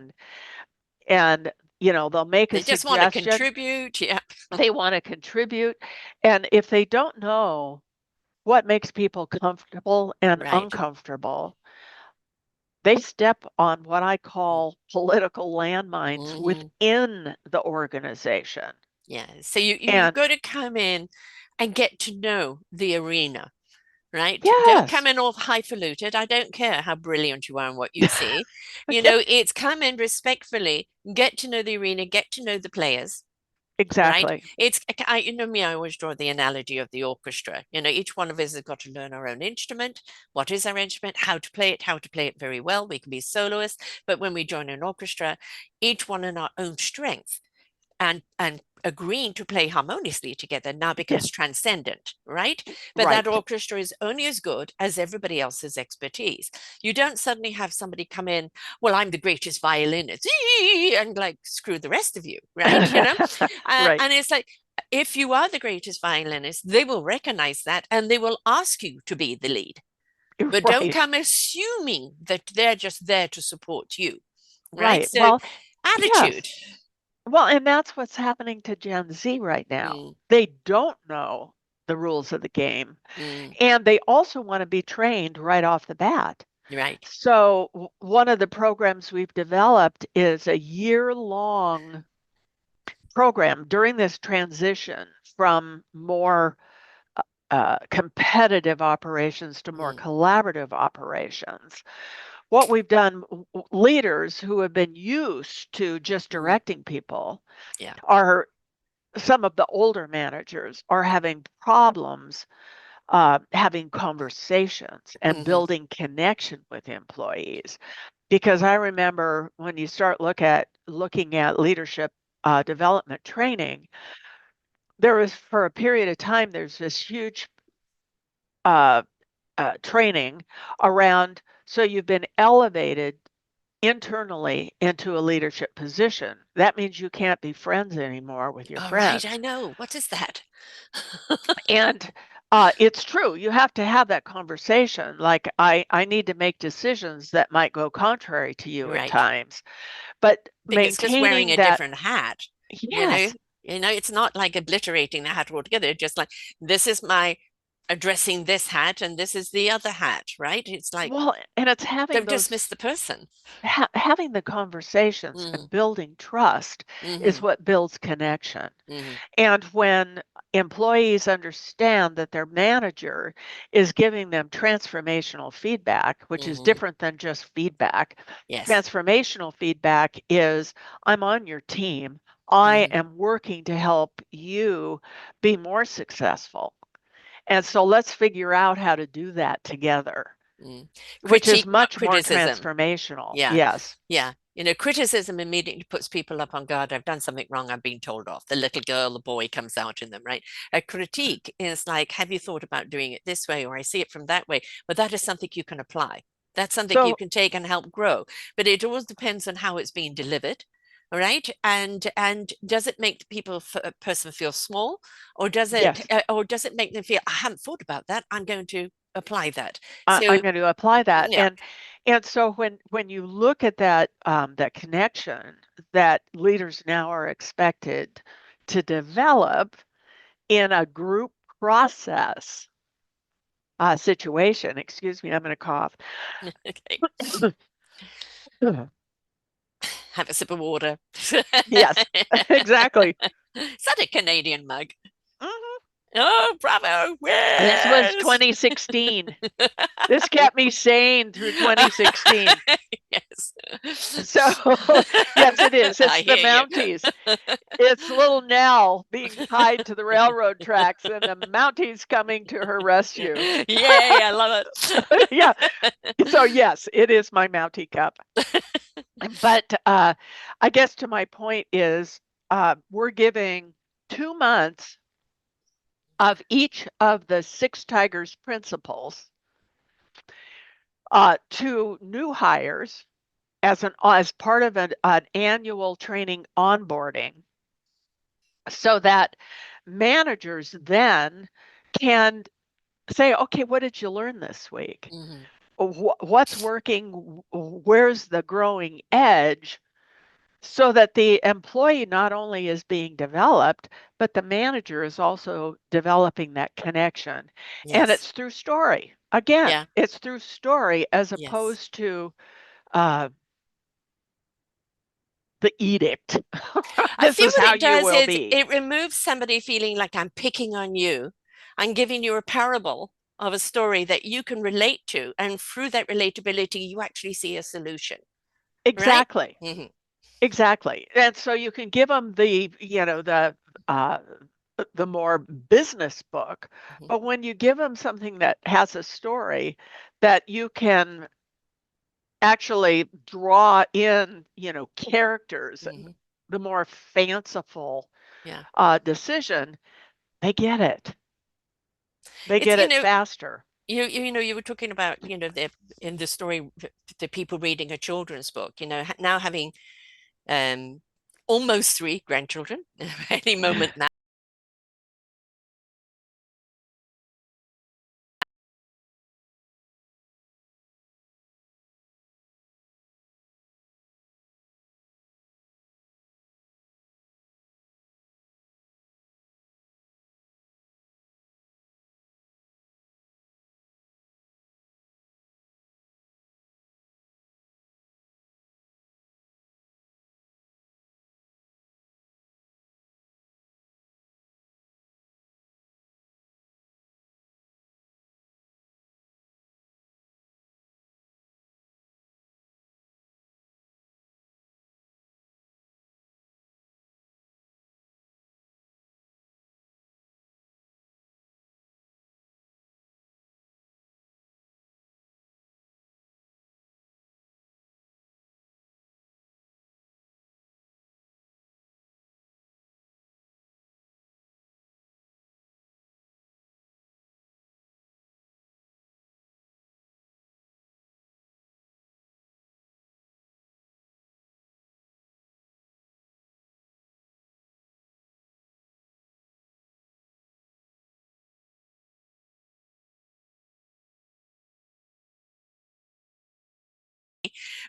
and they'll make a They just want to suggestion. contribute. Yeah. They want to contribute. And if they don't know what makes people comfortable and Right. uncomfortable, they step on what I Mm, call political landmines mm-hmm. within the organization. Yeah. So you've And got to come in and get to know the arena. Right? Don't come yes, in all highfalutin. I don't care how brilliant you are and what you see. yeah, It's come in respectfully, get to know the arena, get to know the players, right? exactly. I always draw the analogy of the orchestra. Each one of us has got to learn our own instrument. What is our instrument? How to play it very well. We can be soloists, but when we join an orchestra, each one in our own strength and agreeing to play harmoniously together now Yeah, becomes transcendent, right? But that right. orchestra is only as good as everybody else's expertise. You don't suddenly have somebody come in, well, I'm the greatest violinist, and like screw the rest of you, right? Right. And it's like, if you are the greatest violinist, they will recognize that and they will ask you to be the lead. But don't Right. come assuming that they're just there to support you, right? Right. So, Well, attitude. yes. Well, and that's what's happening to Gen Z right now. Mm, They don't know the rules of the game, mm, and they also want to be trained right off the bat. right. So, one of the programs we've developed is a year-long program during this transition from more competitive operations to more Mm, collaborative operations. What we've done, leaders who have been used to just mm, directing people yeah. are some of the older managers are having problems having conversations and Hmm. building connection with employees. Because I remember when you start looking at leadership development training, there was for a period of time there's this huge uh, training around. So you've been elevated internally into a leadership position. That means you can't be friends anymore with your All right, I friends. know. What is that? And it's true. You have to have that conversation. Like, I need to make decisions that might go contrary to you at Right. times. But But it's just wearing maintaining a that, different hat, you know? yes. It's not like obliterating the hat altogether. It's just like, this is my addressing this hat and this is the other hat, right? It's like, Well, and it's having don't those dismiss the person. having the conversations Mm, and building trust is hmm. what builds connection. Hmm. And when employees understand that their manager is giving them transformational feedback, which is Hmm. different than just feedback, Yes. transformational feedback is I'm on your team. I Hmm. am working to help you be more successful. And so let's figure out how to do that together, Mm. which is Critique, not much more criticism. transformational. Yeah. Yes. Yeah. Criticism immediately puts people up on guard. I've done something wrong. I'm being told off. The little girl, the boy comes out in them, right? A critique is like, have you thought about doing it this way? Or I see it from that way. But that is something you can apply. That's something you So can take and help grow. But it all depends on how it's being delivered, All right. And does it make the people a person feel small, Yes. or does it make them feel, I haven't thought about that, I'm going to apply that? I'm So going to apply that. yeah. And so when you look at that connection that leaders now are expected to develop in a group process situation, excuse me, I'm going to cough. Okay. Have a sip of water. Yes, exactly. Is that a Canadian mug? Mhm. Oh, bravo. This was Yes. 2016. This kept me sane through 2016. Yes. So, yes, it is. I It's the hear you. Mounties. It's little Nell being tied to the railroad tracks and the Mounties coming to her rescue. Yay, I love Yeah. it. So, yes, it is my Mountie cup. But I guess to my point is we're giving 2 months of each of the Six Tigers principles to new hires as part of an annual training onboarding, so that managers then can say, okay, what did you learn this week? Mhm. What's working? Where's the growing edge? So that the employee not only is being developed, but the manager is also developing that connection. And Yes. it's through story. Again, Yeah. it's through story as Yes. opposed to uh, the edict. I This feel is what how it you does will is be. it removes somebody feeling like I'm picking on you. I'm giving you a parable of a story that you can relate to. And through that relatability, you actually see a solution, right? Exactly. Hmm. Exactly. And so you can give them uh, the more business book, Hmm. but when you give them something that has a story that you can actually draw in, characters and Hmm. the more fanciful Yeah. decision, they get it. They It's, get it faster. you were talking about, in the story, the people reading a children's book, now having um almost three grandchildren any moment now.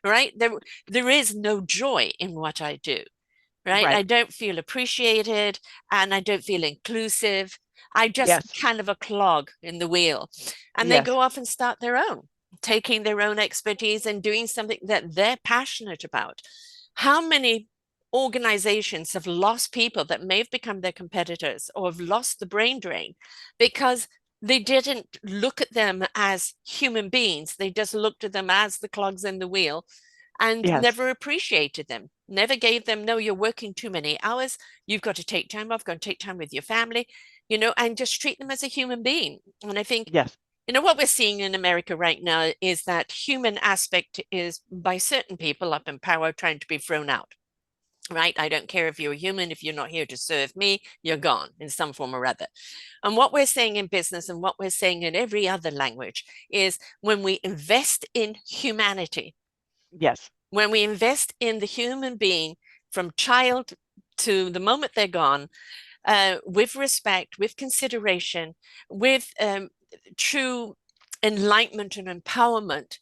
Right, there is no joy in what I do. Right, I Right. don't feel appreciated, and I don't feel inclusive. I just Yes. kind of a clog in the wheel. And they Yes. go off and start their own, taking their own expertise and doing something that they're passionate about. How many organizations have lost people that may have become their competitors, or have lost the brain drain because they didn't look at them as human beings? They just looked at them as the clogs in the wheel and Yes. never appreciated them, never gave them, no, you're working too many hours. You've got to take time off, go and take time with your family, and just treat them as a human being. And I think, Yes. what we're seeing in America right now is that human aspect is, by certain people up in power, trying to be thrown out. Right? I don't care if you're a human, if you're not here to serve me, you're gone in some form or other. And what we're saying in business, and what we're saying in every other language, is when we invest in humanity, Yes. when we invest in the human being, from child to the moment they're gone, with respect, with consideration, with true enlightenment and empowerment,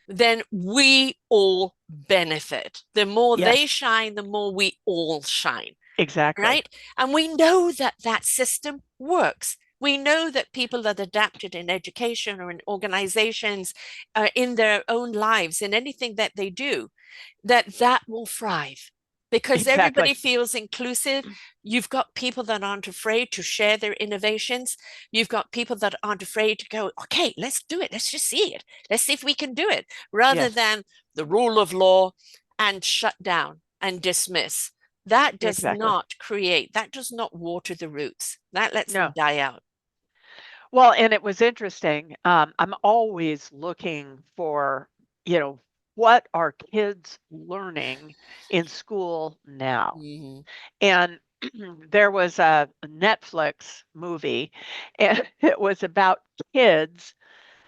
then we all benefit. The more they Yes, shine, the more we all shine, exactly. right? And we know that that system works. We know that people that adapted in education or in organizations, in their own lives, in anything that they do, that that will thrive because everybody Exactly. feels inclusive. You've got people that aren't afraid to share their innovations. You've got people that aren't afraid to go, okay, let's do it. Let's just see it. Let's see if we can do it, rather Yes, than the rule of law and shut down and dismiss. That does exactly. not create, that does not water the roots. That lets them No. die out. Well, and it was interesting. I'm always looking for, you know, what are kids learning in school now? Mm-hmm. And there was a Netflix movie, and it was about kids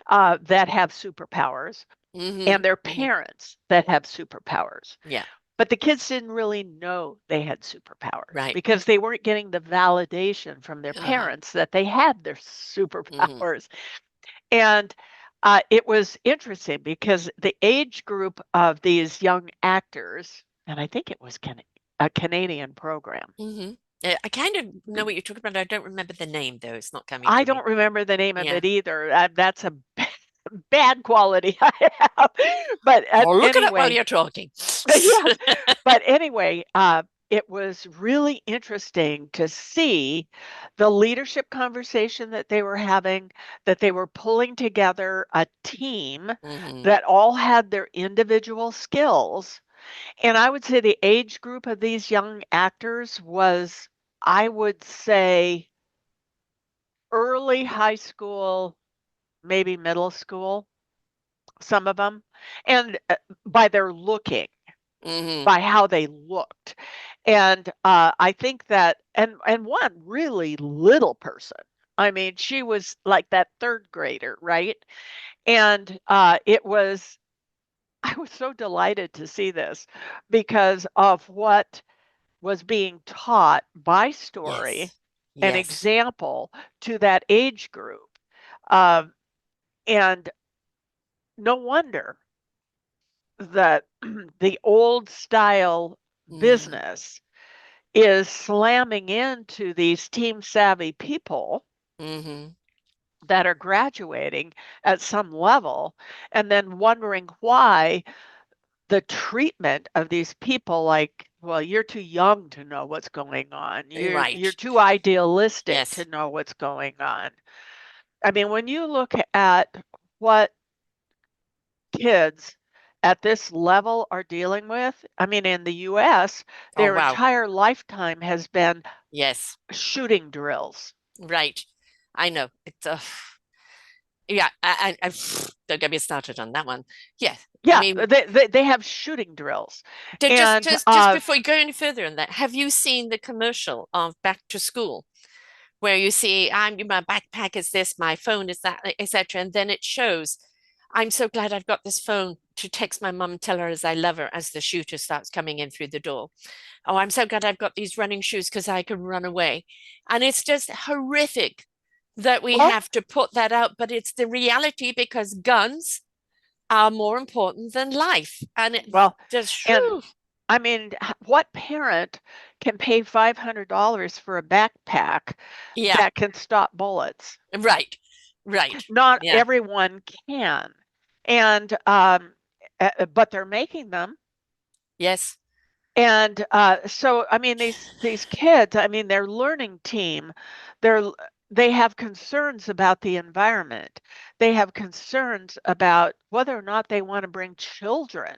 that have superpowers Mm-hmm. and their Mm-hmm. parents that have superpowers. Yeah. But the kids didn't really know they had superpowers Right. because they weren't getting the validation from their Uh-huh. parents that they had their Mm-hmm. superpowers. And it was interesting because the age group of these young actors, and I think it was a Canadian program. Mm-hmm. I kind of know what you're talking about. I don't remember the name though. It's not coming I to me. don't remember the name of Yeah. it either. That's a bad quality I have. But I'll look it up while anyway, you're talking. yeah. But anyway, it was really interesting to see the leadership conversation that they were having, that they were pulling together a team Mm-hmm. that all had their individual skills. And I would say the age group of these young actors was, I would say, early high school, maybe middle school, some of them. And by their looking, Mm-hmm. by how they looked. And I think that, and one really little person. I mean, she was like that third grader, right? And it was, I was so delighted to see this because of what was being taught by story, Yes. an Yes. example to that age group. Um, and no wonder that the old style Mm-hmm. business is slamming into these team savvy people Mm-hmm. that are graduating at some level and then wondering why the treatment of these people, like, well, you're too young to know what's going on, you're Right. too idealistic to Yes. know what's going on. I mean, when you look at what kids at this level are dealing with, I mean, in the US, Oh, their wow. entire lifetime has been Yes. shooting drills. Right. I know. It's yeah. I don't get me started on that one. Yeah. I Yeah, mean, they have shooting drills. just And just just before you go any further on that, have you seen the commercial of Back to School, where you see my backpack is this, my phone is that, etc. And then it shows, I'm so glad I've got this phone to text my mum, tell her as I love her as the shooter starts coming in through the door. Oh, I'm so glad I've got these running shoes because I can run away. And it's just horrific that we well, have to put that out, but it's the reality because guns are more important than life. And it well, just, and whew, I mean, what parent can pay $500 for a backpack yeah, that can stop bullets? right, right. Not Yeah, everyone can. And but they're making them. yes, And so, I mean, these kids, I mean, their learning team, they're they have concerns about the environment. They have concerns about whether or not they want to bring children.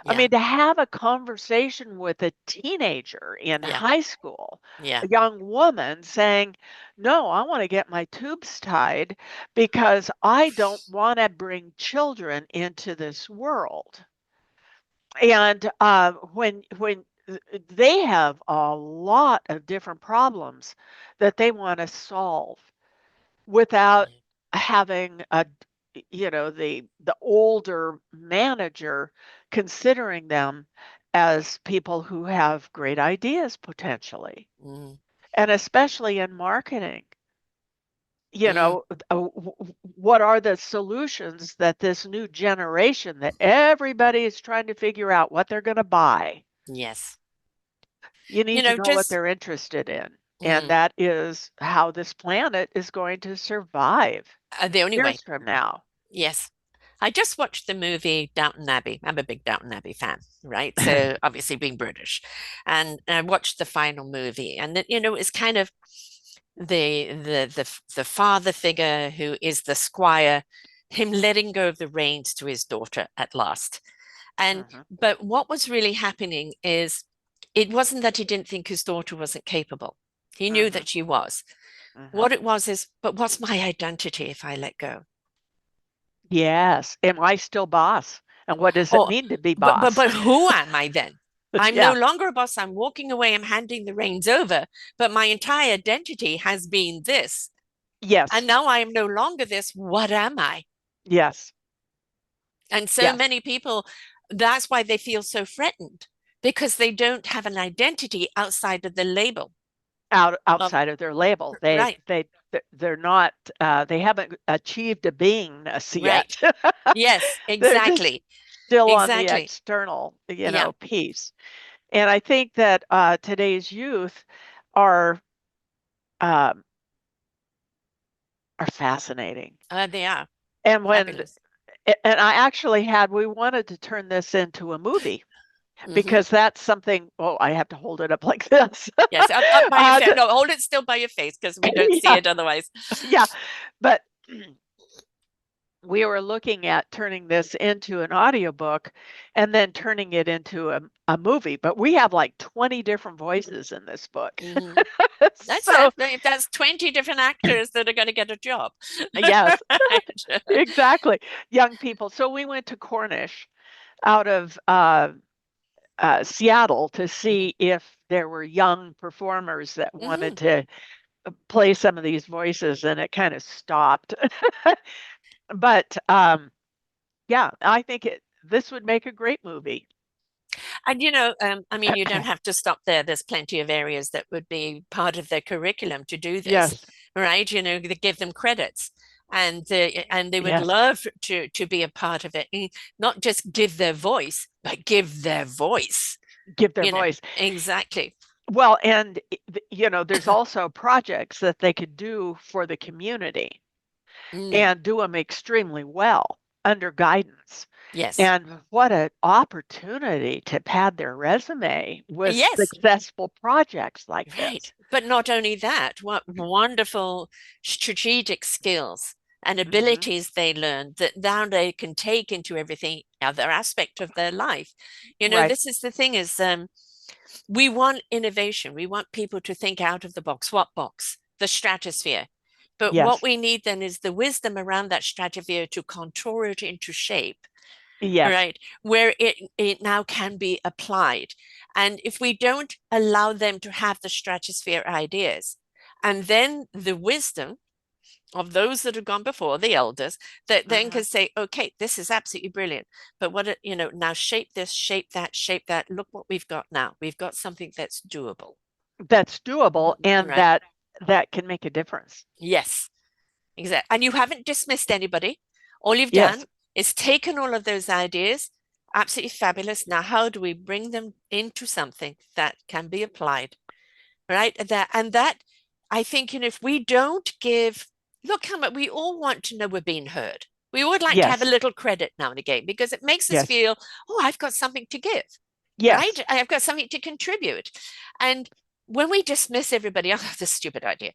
I yeah, mean, to have a conversation with a teenager in yeah, high school, yeah. a young woman saying, "No, I want to get my tubes tied because I don't want to bring children into this world." And when they have a lot of different problems that they want to solve without having the older manager considering them as people who have great ideas potentially, Mm, and especially in marketing. You mm, know, what are the solutions that this new generation that everybody is trying to figure out what they're going to buy? yes. You need to know what Just they're interested in. And mm, that is how this planet is going to survive the only way. years from now. Yes. I just watched the movie Downton Abbey. I'm a big Downton Abbey fan, right? So obviously being British. And I watched the final movie and it's kind of the father figure who is the squire, him letting go of the reins to his daughter at last. And Mhm, but what was really happening is it wasn't that he didn't think his daughter wasn't capable. He knew mhm, that she was. mhm. What it was is, but what's my identity if I let go? Yes. Am I still boss? And what does it Or mean to be but but boss? but who am I then? I'm no Yeah. longer a boss. I'm walking away. I'm handing the reins over. But my entire identity has been this. And Yes. now I am no longer this. What am I? Yes. And so Yes. many people, that's why they feel so threatened because they don't have an identity outside of the label of, Outside of their label. right, They're not they haven't achieved a beingness right. yet. Yes, They're just exactly. still on the Exactly. external, Yeah, piece. And I think that today's youth are um, are fascinating. they are And fabulous. I actually we wanted to turn this into a movie Hmm. because that's something. Oh, I have to hold it up like this. Yes, up by your face. To, No, hold it still by your face because we don't see yeah, it otherwise. yeah. But we were looking at turning this into an audiobook and then turning it into a movie. But we have like 20 different voices in this book. Hmm. That's So, that. That's 20 different actors that are going to get a job. yes, Right. exactly. Young people. So we went to Cornish out of Seattle to see if there were young performers that wanted Hmm. to play some of these voices, and it kind of stopped. But yeah, I think this would make a great movie. And I mean, you don't have to stop there. There's plenty of areas that would be part of their curriculum to do this, Yes, right? They give them credits, and they would yes, love to be a part of it. And not just give their voice, but give their voice. give their voice. Exactly. Well, and there's also projects that they could do for the community Mm, and do them extremely well under guidance. yes. And what an opportunity to pad their resume with Yes. successful projects like Right. this. But not only that, what wonderful strategic skills and Hmm. abilities they learn that now they can take into everything other aspect of their life. Right. This is the thing is we want innovation. We want people to think out of the box. What box? The stratosphere. But what Yes. we need then is the wisdom around that stratosphere to contour it into shape, Yes. right? Where it now can be applied. And if we don't allow them to have the stratosphere ideas, and then the wisdom of those that have gone before, the elders, that then Hmm. can say, okay, this is absolutely brilliant. But now shape this, shape that, shape that. Look what we've got now. We've got something that's doable. That's doable and Right. that can make a difference. Yes. Exactly. And you haven't dismissed anybody. All you've Yes. done is taken all of those ideas, absolutely fabulous. Now, how do we bring them into something that can be applied? Right. And that I think, if we don't give, look how much we all want to know we're being heard. We would like to have a Yes. little credit now and again because it makes us Yes. feel, oh, I've got something to give, right? Yes. I've got something to contribute. And when we dismiss everybody, oh, this stupid idea,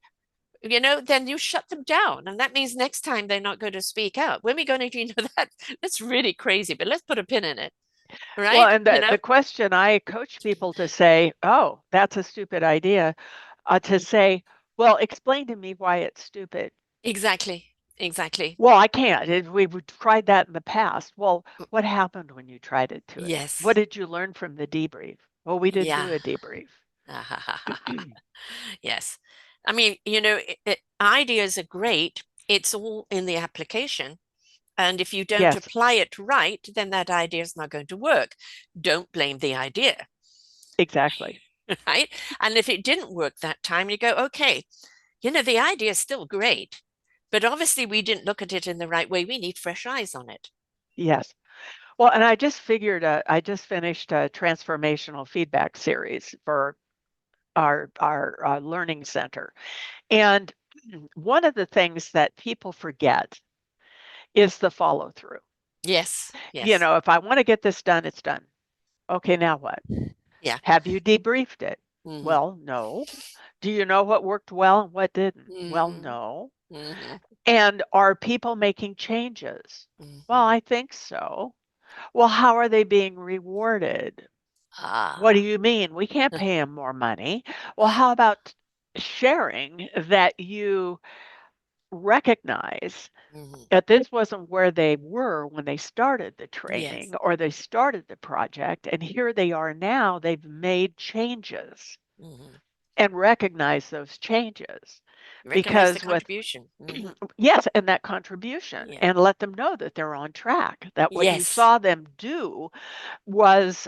then you shut them down. And that means next time they're not going to speak out. When we're going to, that's really crazy, but let's put a pin in it, Well, right? and the question I coach people to say, "Oh, that's a stupid idea," to say, "Well, explain to me why it's stupid." Exactly. Exactly. Well, I can't. We've tried that in the past. Well, what happened when you tried it to it? What Yes. did you learn from the debrief? Well, we didn't do Yeah. a debrief. Yes. I mean, ideas are great. It's all in the application. And if you don't Yes, apply it right, then that idea is not going to work. Don't blame the idea, exactly. right? And if it didn't work that time, you go, okay, the idea is still great, but obviously we didn't look at it in the right way. We need fresh eyes on it. Yes. Well, and I just finished a transformational feedback series for our learning center. And one of the things that people forget is the follow through. Yes, yes. If I want to get this done, it's done. Okay, now what? Yeah. Have you debriefed it? Mm-hmm. Well, no. Do you know what worked well and what didn't? Well, Mm-hmm. no. Mm-hmm. And are people making changes? Well, Mm-hmm. I think so. Well, how are they being rewarded? What do Ah. you mean? We can't pay them more money. Well, how about sharing that you recognize Mm-hmm. that this wasn't where they were when they started the Yes. training or they started the project, and here they are now, they've made changes Mm-hmm. and recognize those changes. Recognize the Because with contribution. Mm-hmm. yes, and that contribution, Yeah. and let them know that they're on track, that what you Yes. saw them do was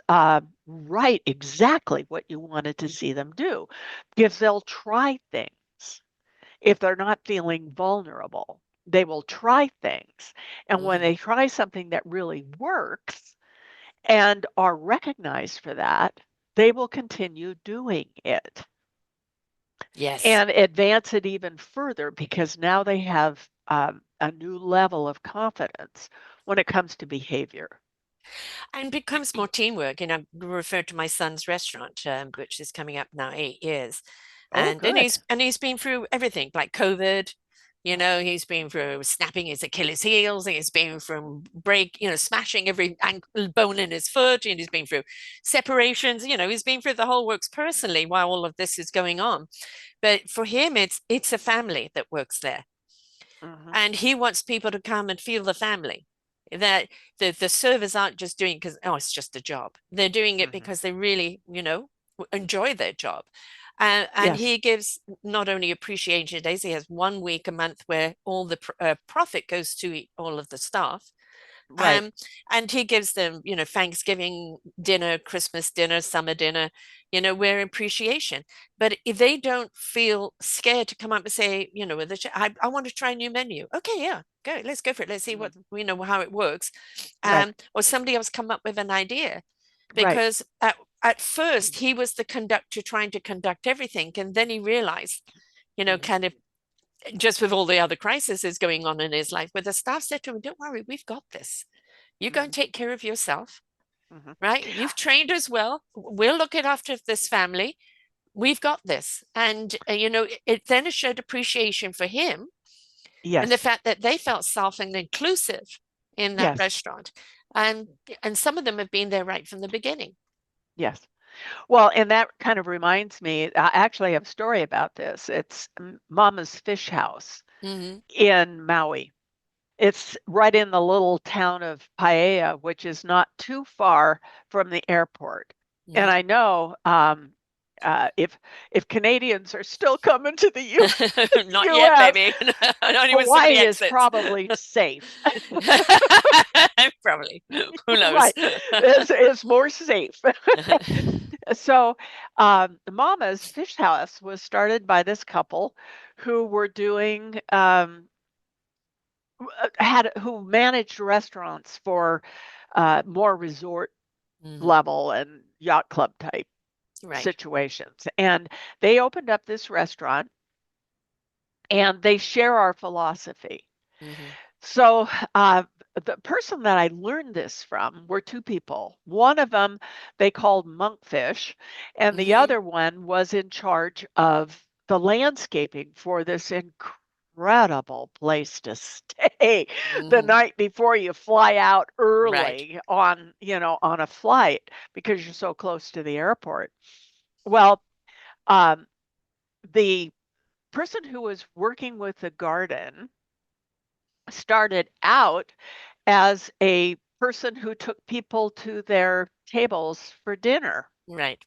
right, exactly what you wanted to see them do. Because they'll try things if they're not feeling vulnerable. They will try things. And when Mm-hmm. they try something that really works and are recognized for that, they will continue doing it Yes. and advance it even further because now they have a new level of confidence when it comes to behavior. And becomes more teamwork. And I refer to my son's restaurant, which is coming up now 8 years. Oh, And good. he's been through everything like COVID. He's been through snapping his Achilles heels. He's been from smashing every ankle bone in his foot, and he's been through separations. He's been through the whole works personally while all of this is going on. But for him, it's a family that works there, Hmm. and he wants people to come and feel the family. That the servers aren't just doing because it's just a job. They're doing it Hmm. because they really enjoy their job. And Yes, he gives not only appreciation days, he has 1 week a month where all the profit goes to all of the staff. right. Um, and he gives them, Thanksgiving dinner, Christmas dinner, summer dinner, where appreciation. But if they don't feel scared to come up and say, I want to try a new menu. Okay, yeah, go. Let's go for it. Let's see what Hmm. how it works. Right, Or somebody else come up with an idea, right. because at first he was the conductor trying to conduct everything, and then he realized, Hmm. kind of just with all the other crises going on in his life, where the staff said to him, "Don't worry, we've got this. You go and Hmm. take care of yourself, Hmm. right? You've trained as well. We'll look after this family. We've got this." And, it then showed appreciation for him and the Yes, fact that they felt self and inclusive in that yes, restaurant. And, and some of them have been there right from the beginning. yes. Well, and that kind of reminds me, I actually have a story about this. It's Mama's Fish House Mm-hmm. in Maui. It's right in the little town of Paia, which is not too far from the airport. And I know if Canadians are still coming to the Not yet, U.S., baby. Only when somebody Hawaii is exits. probably safe. Probably. Who knows? Right, it's more safe. So, Mama's Fish House was started by this couple who were doing had who managed restaurants for more resort Mhm. level and yacht club type Right. situations. And they opened up this restaurant and they share our philosophy. Hmm. So, the person that I learned this from were two people. One of them they called Monkfish, and the Hmm. other one was in charge of the landscaping for this incredible place to stay the Hmm. night before you fly out Right. early on a flight because you're so close to the airport. Well, um, the person who was working with the garden started out as a person who took people to their tables for dinner. Right.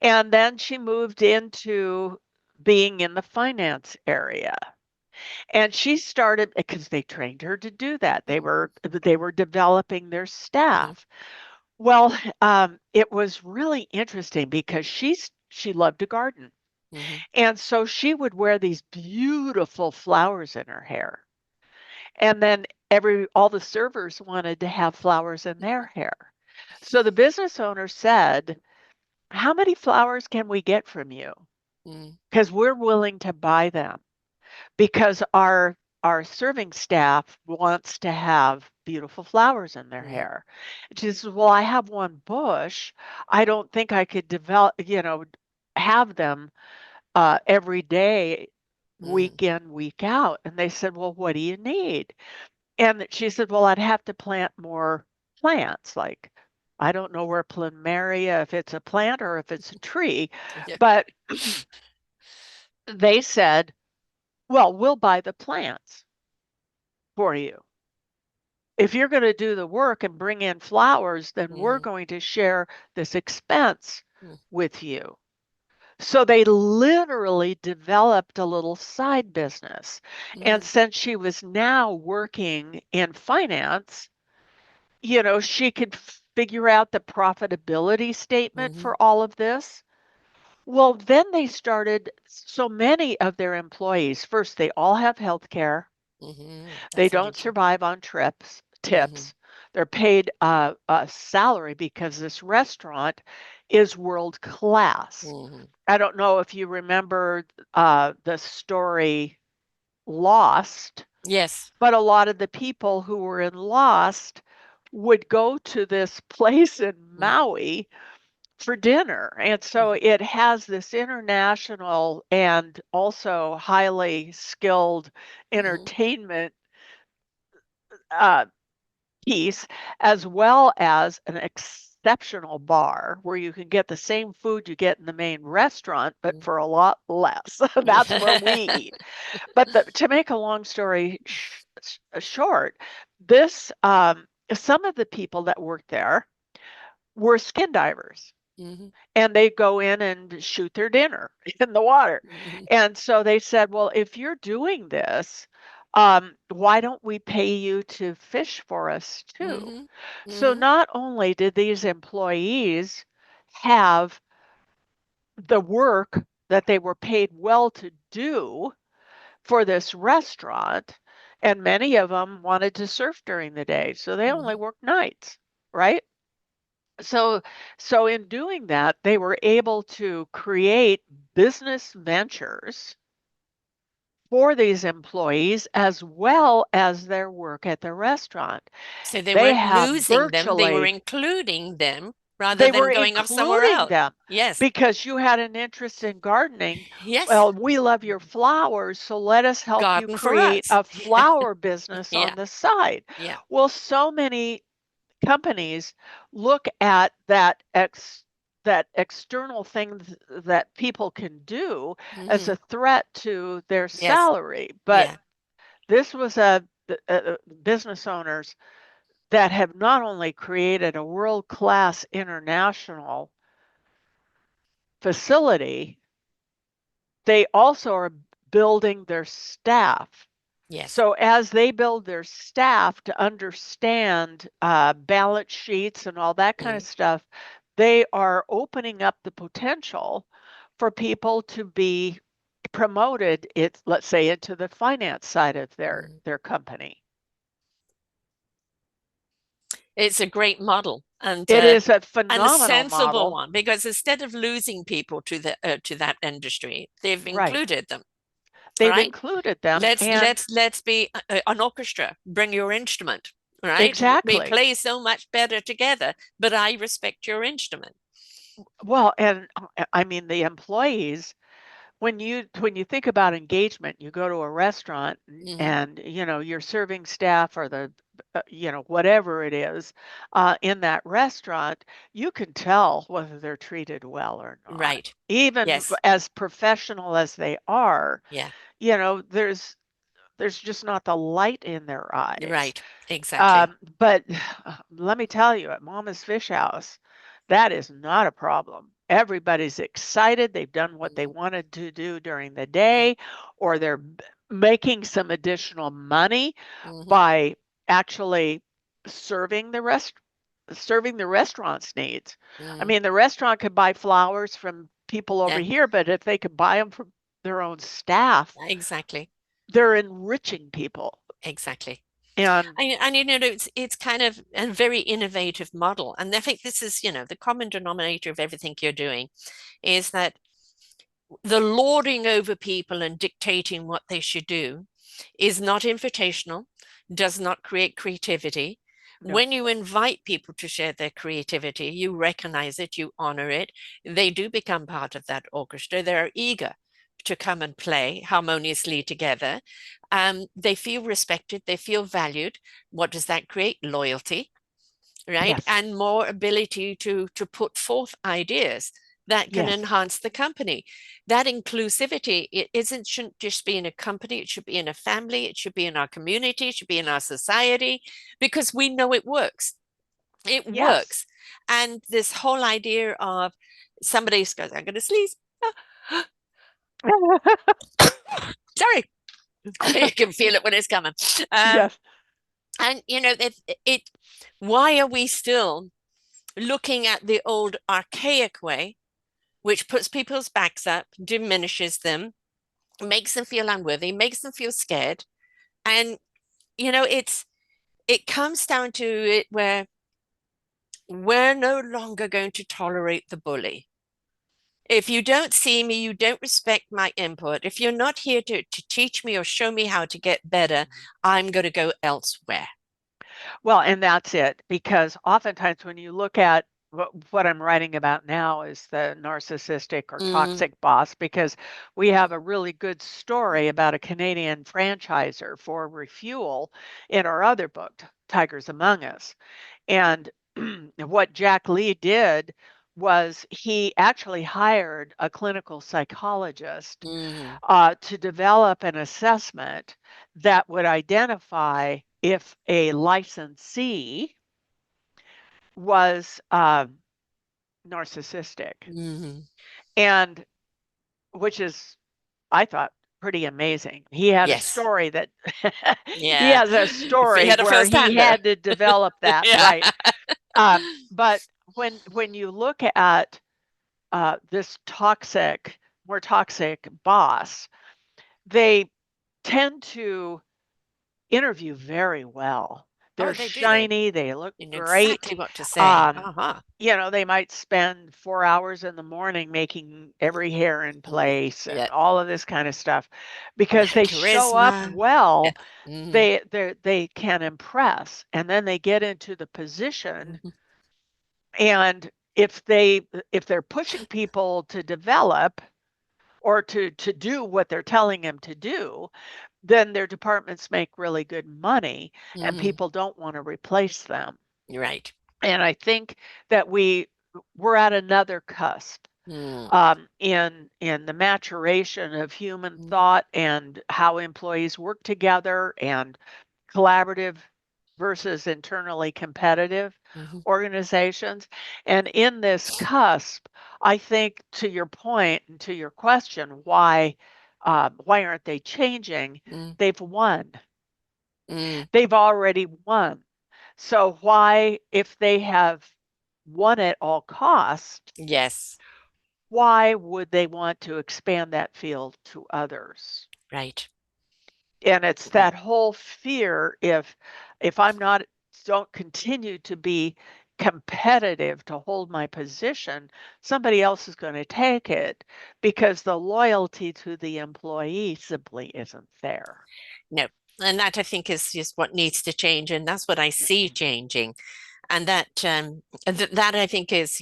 And then she moved into being in the finance area. And she started because they trained her to do that. They Mm-hmm. were developing their Mm-hmm. staff. Well, it was really interesting because she loved to garden. Mm-hmm. And so she would wear these beautiful flowers in her hair. And then all the servers wanted to have flowers in their hair. So the business owner said, "How many flowers can we get from you? Mm-hmm. Because we're willing to buy them because our serving staff wants to have beautiful flowers in their Mm-hmm. hair." And she says, "Well, I have one bush. I don't think I could develop, have them every day, Mm-hmm. week in, week out." And they said, "Well, what do you need?" And she said, "Well, I'd have to plant more plants. Like, I don't know where plumeria, if it's a plant or if it's a tree." Yeah. But they said, "Well, we'll buy the plants for you. If you're going to do the work and bring in flowers, then we're Mm-hmm. going to share this expense with you." So they literally developed a little side business. And Mm-hmm. since she was now working in finance, she could figure out the profitability statement Mm-hmm. for all of this. Well, then they started, so many of their employees, first, they all have health care. Mm-hmm. They That's don't amazing. survive on Mm-hmm. tips. They're paid a salary because this restaurant is world class. Mm-hmm. I don't know if you remember the story Lost, Yes. but a lot of the people who were in Lost would go to this place in Maui for dinner. And so Mm-hmm. it has this international and also highly skilled Mm-hmm. entertainment uh, piece, as well as an exceptional bar where you can get the same food you get in the main restaurant, but for a lot less. That's where we eat. But to make a long story short, this some of the people that worked there were skin divers, Mm-hmm. and they go in and shoot their dinner in the water. Mm-hmm. And so they said, "Well, if you're doing this, why don't we pay you to fish for us too?" Mm-hmm. So Mm-hmm. not only did these employees have the work that they were paid well to do for this restaurant, and many of them wanted to surf during the day, so they only Mm-hmm. worked nights, right? So so in doing that, they were able to create business ventures for these employees as well as their work at the restaurant. So they They weren't have losing them, they were virtually including them rather They than were going off somewhere including else. them Yes. because you had an interest in gardening. Yes. "Well, we love your flowers, so let us help you Garden for create us. a flower business Yeah. on the side." Yeah. Well, so many companies look at that external thing that people can do as Mm-hmm. a threat to their Yes. salary. But Yeah. this was a business owners that have not only created a world-class international facility, they also are building their staff. Yes. So as they build their staff to understand balance sheets and all that kind of Mm-hmm. stuff, they are opening up the potential for people to be promoted, let's say, into the finance side of Mm-hmm. their company. It's a great model It is a and a phenomenal sensible model. one because instead of losing people to that industry, they've Right. included them. They've Right? included them, let's and let's let's be an orchestra. Bring your instrument. Right? We exactly. play so much better together, but I respect your instrument. Well, and I mean the employees, when you think about engagement, you go to a restaurant Mm-hmm. and your serving staff or the whatever it is in that restaurant, you can tell whether they're treated well or not. Right. Even Yes. as professional as they are, Yeah. there's just not the light in their eyes. Right. Exactly. But let me tell you, at Mama's Fish House, that is not a problem. Everybody's excited. They've done what they Mm-hmm. wanted to do during the day, or they're making some additional money Mm-hmm. by actually serving the restaurant's needs. I Mm. mean, the restaurant could buy flowers from people over Yeah, here, but if they could buy them from their own staff, exactly. they're enriching people. Exactly. And And it's kind of a very innovative model. And I think this is, the common denominator of everything you're doing is that the lording over people and dictating what they should do is not invitational, does not create creativity. no, When you invite people to share their creativity, you recognize it, you honor it, they do become part of that orchestra. They're eager to come and play harmoniously together. They feel respected, they feel valued. What does that create? Loyalty, right? yes, And more ability to put forth ideas that can yes, enhance the company. That inclusivity, it isn't shouldn't just be in a company, it should be in a family, it should be in our community, it should be in our society, because we know it works. It yes. works. And this whole idea of somebody goes, I'm going to sneeze. Sorry. You can feel it when it's coming. Um, Yes. and it why are we still looking at the old archaic way, which puts people's backs up, diminishes them, makes them feel unworthy, makes them feel scared. And it comes down to it where we're no longer going to tolerate the bully. If you don't see me, you don't respect my input. If you're not here to teach me or show me how to get better, I'm going to go elsewhere. Well, and that's it, because oftentimes when you look at what I'm writing about now is the narcissistic or Mm, toxic boss, because we have a really good story about a Canadian franchisor for Refuel in our other book, Tigers Among Us. And what Jack Lee did was he actually hired a clinical psychologist mm, to develop an assessment that would identify if a licensee was narcissistic, mm. and which is, I thought, pretty amazing. He had a Yes. story that he Yeah. has a If we story had a where first he hander. had to develop that, Yeah. right. But when you look at this more toxic boss, they tend to interview very well. Oh, They're they do. They shiny, they look know exactly great. what to say. Um, Uh-huh. they might spend 4 hours in the morning making every hair in Mm, place and yeah. all of this kind of stuff And because that they show up charisma. Yeah. well. Mm, They can impress, and then they get into the position, mhm, and if they're pushing people to develop or to do what they're telling them to do, then their departments make really good money and mhm. people don't want to replace them. You're right. And I think that we're at another cusp Mm, in the maturation of human mm, thought and how employees work together and collaborative versus internally competitive mhm, organizations. And in this cusp, I think, to your point and to your question, why aren't they changing? mm, They've won. mm. They've already won. So why, if they have won at all cost, Yes. why would they want to expand that field to others? Right. And it's Mm, that whole fear, if I'm not don't continue to be competitive to hold my position, somebody else is going to take it because the loyalty to the employee simply isn't there. no. And that I think is just what needs to change. And that's what I see changing. And that I think is,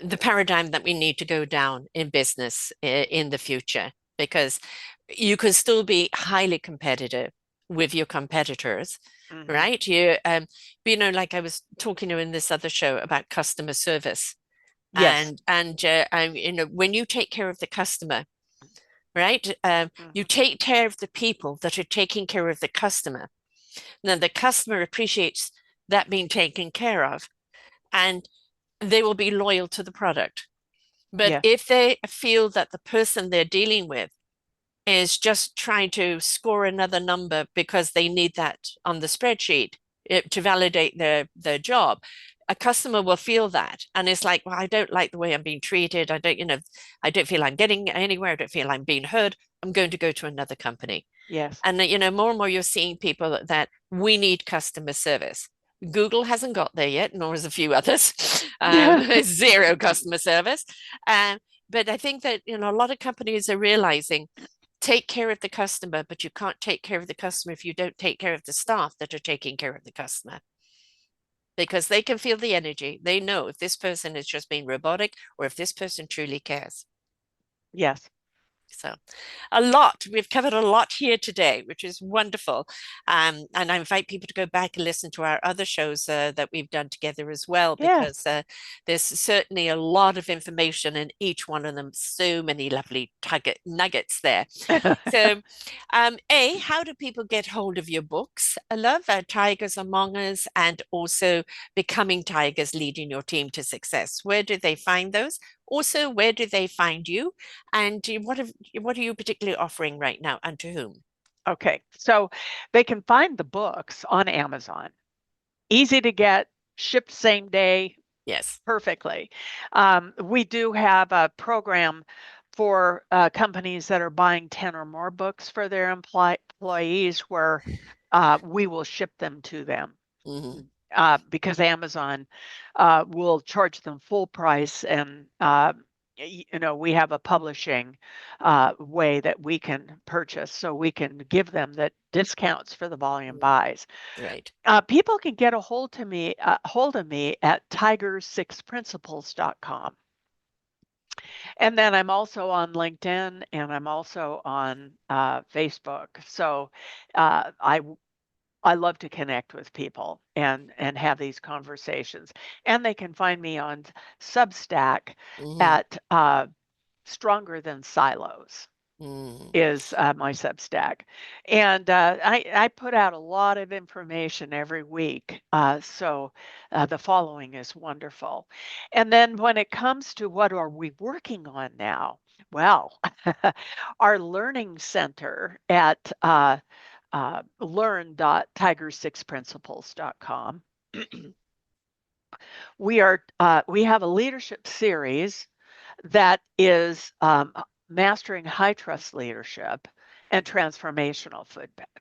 the paradigm that we need to go down in business in the future, because you can still be highly competitive with your competitors, Hmm. right? Like I was talking to in this other show about customer service, Yes. when you take care of the customer, right? You Hmm. take care of the people that are taking care of the customer. Then the customer appreciates that being taken care of, and they will be loyal to the product. But Yes. if they feel that the person they're dealing with is just trying to score another number because they need that on the spreadsheet to validate their job. A customer will feel that, and it's like, well, I don't like the way I'm being treated. I don't, I don't feel I'm getting anywhere. I don't feel I'm being heard. I'm going to go to another company. Yes. And more and more you're seeing people that we need customer service. Google hasn't got there yet, nor has a few others. Zero customer service. Um, but I think that a lot of companies are realizing take care of the customer, but you can't take care of the customer if you don't take care of the staff that are taking care of the customer. Because they can feel the energy. They know if this person is just being robotic or if this person truly cares. Yes. So, a lot. We've covered a lot here today, which is wonderful. And I invite people to go back and listen to our other shows that we've done together as well, Yes. because there's certainly a lot of information in each one of them. So many lovely nuggets there. So, how do people get hold of your books? I love Tigers Among Us and also Becoming Tigers, Leading Your Team to Success. Where do they find those? Also, where do they find you? And what are you particularly offering right now and to whom? Okay. So they can find the books on Amazon. Easy to get, shipped same day, Yes. perfectly. We do have a program for companies that are buying 10 or more books for their employees where we will ship them to them. Mm-hmm. Because Amazon will charge them full price, and we have a publishing way that we can purchase, so we can give them the discounts for the volume buys. Right. People can get a hold of me at tiger6principles.com. And then I'm also on LinkedIn, and I'm also on Facebook. So I love to connect with people and have these conversations. And they can find me on Substack Mm-hmm. at Stronger Than Silos Mm. is my Substack. And I put out a lot of information every week. So the following is wonderful. And then when it comes to what are we working on now? Well, our learning center at learn.tiger6principles.com. We have a leadership series that is mastering high trust leadership and transformational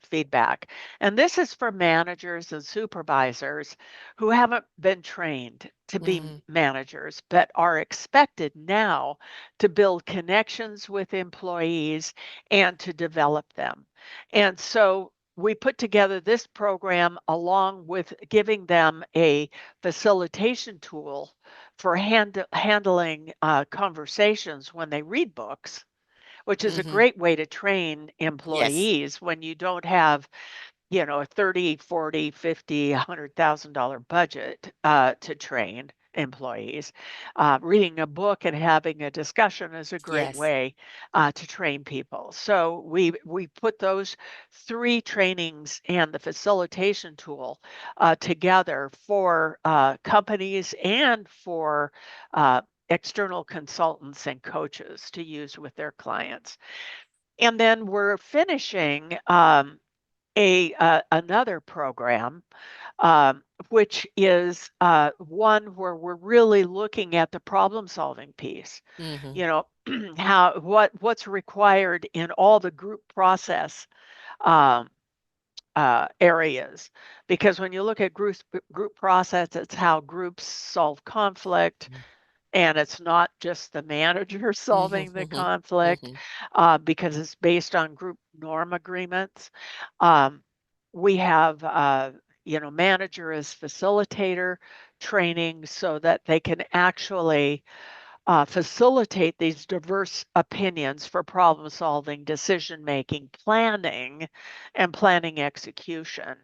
feedback. And this is for managers and supervisors who haven't been trained to be Mm-hmm. managers, but are expected now to build connections with employees and to develop them. And so we put together this program along with giving them a facilitation tool for handling conversations when they read books, which is a Mm-hmm. great way to train Yes. employees when you don't have a 30, 40, 50, $100,000 budget to train employees. Reading a book and having a discussion is a great Yes. way to train people. So we put those three trainings and the facilitation tool together for companies and for external consultants and coaches to use with their clients. And then we're finishing another program, which is one where we're really looking at the problem solving piece. Mm-hmm. You know, what's required in all the group process um, areas, because when you look at group process, it's how groups solve conflict, and it's not just the manager Mm-hmm. solving the Mm-hmm. conflict Mm-hmm. because it's based on group norm agreements. Um, we have, manager as facilitator training so that they can actually facilitate these diverse opinions for problem solving, decision making, planning, and planning execution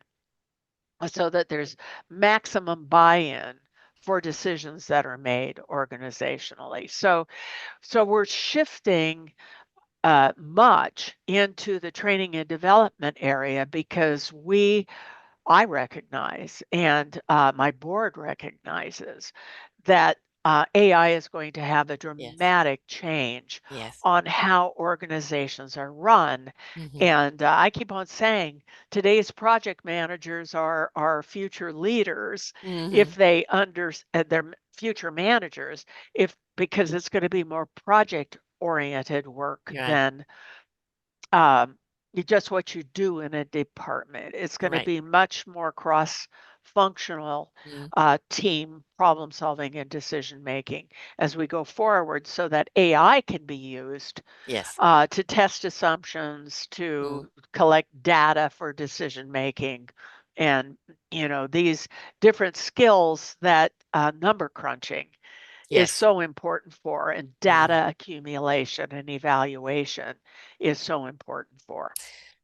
so that there's maximum buy-in for decisions that are made organizationally. So we're shifting much into the training and development area because I recognize and my board recognizes that AI is going to have a Yes. dramatic change Yes. on how organizations are run. Hmm. And I keep on saying today's project managers are our future leaders if Hmm. they their future managers, if because it's going to be more project oriented work Right. than just what you do in a department. It's going to Right. be much more cross-functional Mm. team problem solving and decision making as we go forward, so that AI can be used Yes. to test assumptions, Mm. to collect data for decision making, and these different skills that number crunching is Yes. so important for, and Mm. data accumulation and evaluation is so important for.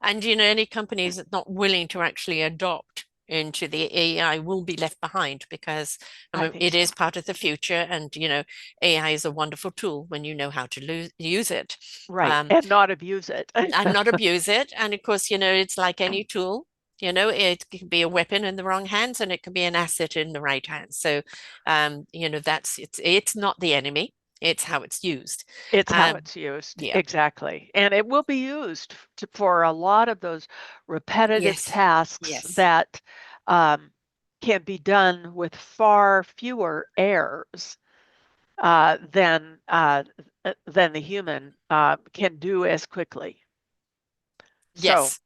And any companies that not willing to actually adopt into the AI will be left behind because I think it so. is part of the future, and AI is a wonderful tool when you know how to use it. Right. Um, And not abuse it. and not abuse it. And of course, it's like any tool. It can be a weapon in the wrong hands, and it can be an asset in the right hands. So, it's not the enemy; it's how it's used. It's how Um, it's used. yeah. Exactly. And it will be used for a lot of those repetitive Yes. tasks Yes. that um, can be done with far fewer errors uh, than uh, than the human can do as quickly. So, Yes.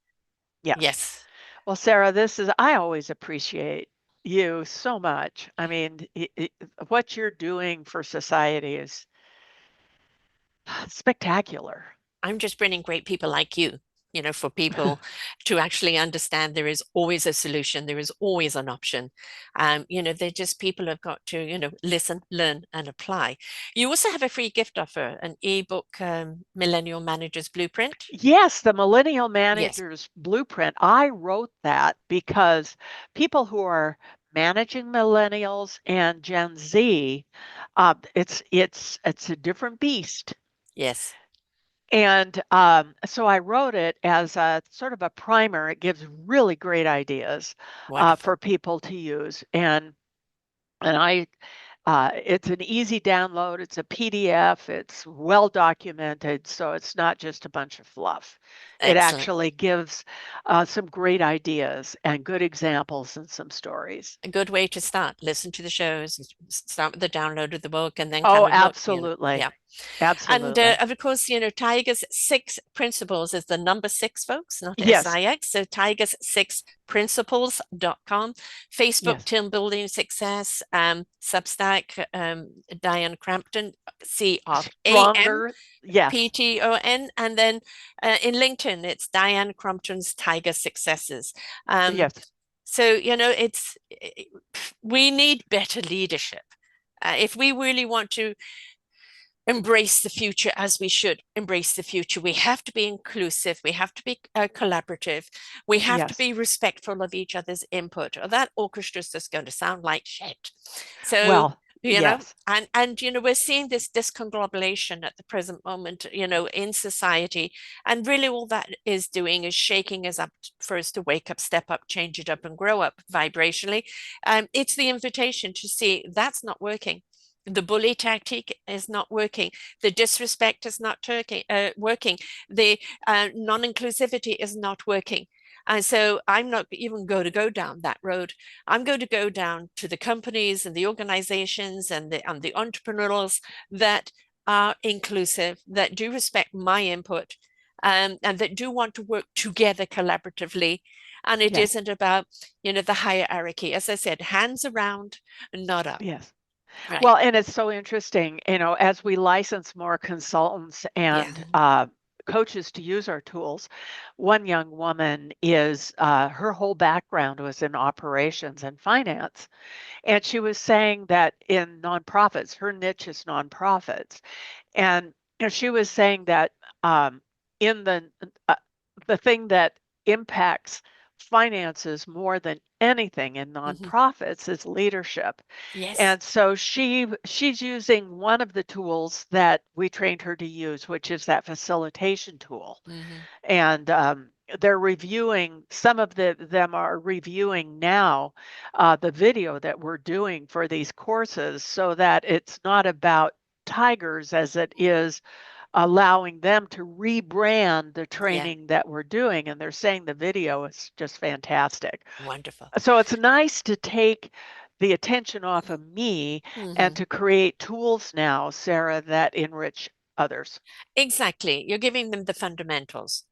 yeah. Yes. Well, Sarah, I always appreciate you so much. I mean, what you're doing for society is spectacular. I'm just bringing great people like you, for people to actually understand there is always a solution, there is always an option. They're just people have got to, listen, learn, and apply. You also have a free gift offer, an ebook, Millennial Manager's Blueprint. Yes, the Millennial Yes, Manager's Blueprint. I wrote that because people who are managing millennials and Gen Z, it's a different beast. yes, And so I wrote it as a sort of a primer. It gives really great ideas for wonderful. people to use, and it's an easy download. It's a PDF. It's well documented, so it's not just a bunch of fluff. It Excellent. actually gives some great ideas and good examples and some stories. A good way to start. Listen to the shows, start with the download of the book, and then come Oh, and look, absolutely. yeah. And Absolutely. of course, Tiger's six principles is the number six, folks, not Yes. SIX. So Tiger's six principles.com, Facebook, Yes. Team Building Success, Substack, Dianne Crampton, Stronger. Yes. CRAMPTON, and then in LinkedIn, it's Dianne Crampton's Tiger Successes. Um, Yes. so, we need better leadership. If we really want to embrace the future as we should embrace the future. We have to be inclusive. We have to be collaborative. We have to Yes. be respectful of each other's input, or that orchestra is just going to sound like shit. So, Well, yes. we're seeing this disconglomeration at the present moment, in society, and really all that is doing is shaking us up for us to wake up, step up, change it up, and grow up vibrationally. It's the invitation to see that's not working. The bully tactic is not working. The disrespect is not working. The non-inclusivity is not working. And so I'm not even going to go down that road. I'm going to go down to the companies and the organizations and the entrepreneurs that are inclusive, that do respect my input, and that do want to work together collaboratively. And it Yes. isn't about, the hierarchy. As I said, hands around, not up. Yes. Right. Well, and it's so interesting, as we license more consultants Yeah. and coaches to use our tools. One young woman her whole background was in operations and finance. And she was saying that in nonprofits, her niche is nonprofits. And she was saying that in uh, the thing that impacts finances more than anything in Hmm. nonprofits is leadership. Yes. And so she's using one of the tools that we trained her to use, which is that facilitation tool. Hmm. And they're reviewing, some of them are reviewing now the video that we're doing for these courses, so that it's not about tigers as it is allowing them to rebrand the Yeah. training that we're doing. And they're saying the video is just fantastic. Wonderful. So it's nice to take the attention off of me and Hmm. to create tools now, Sarah, that enrich others. Exactly. You're giving them the fundamentals,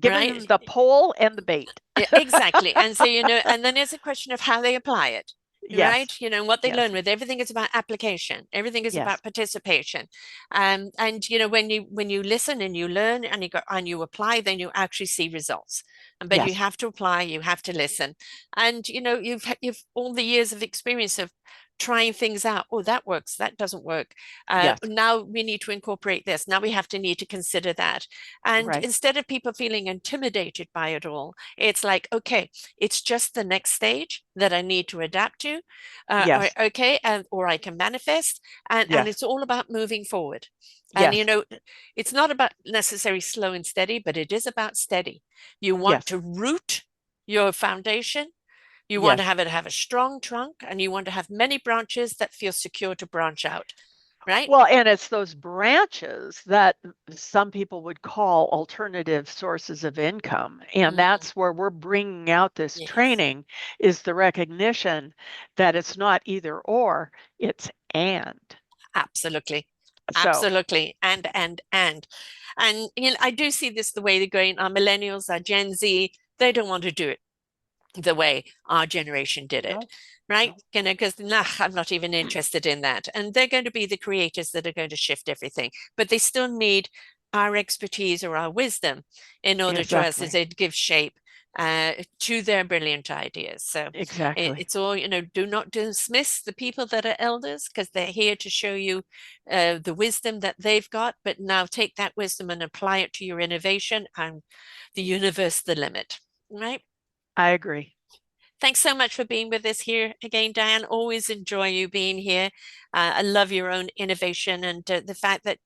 Giving them right? the pole and the bait. Yeah, exactly. And so, and then it's a question of how they apply it, right? Yes, What they learn yes, with everything is about application. Everything is yes, about participation. And when you listen and you learn and you apply, then you actually see results. But you yes, have to apply, you have to listen. And you've all the years of experience of trying things out. Oh, that works, that doesn't work. yes, Now we need to incorporate this. Now we have to need to consider that. And right. instead of people feeling intimidated by it all, it's like, okay, it's just the next stage that I need to adapt to. Yes, Okay, or I can manifest, and yes, it's all about moving forward. And yes, it's not about necessarily slow and steady, but it is about steady. You want yes, to root your foundation. You want to yes. have a strong trunk, and you want to have many branches that feel secure to branch out, right? Well, and it's those branches that some people would call alternative sources of income. And Mhm. that's where we're bringing out this Yes. training, is the recognition that it's not either or, it's and. Absolutely. So, Absolutely. And I do see this the way they're going. Our millennials, our Gen Z, they don't want to do it the way our generation did it, no, right? no. Because nah, I'm not even interested in that. And they're going to be the creators that are going to shift everything, but they still need our expertise or our wisdom in order to, as I Exactly. said, give shape to their brilliant ideas. So Exactly. it's all, do not dismiss the people that are elders, because they're here to show you the wisdom that they've got. But now take that wisdom and apply it to your innovation, and the universe, the limit, right? I agree. Thanks so much for being with us here again, Dianne. Always enjoy you being here. I love your own innovation, and the fact that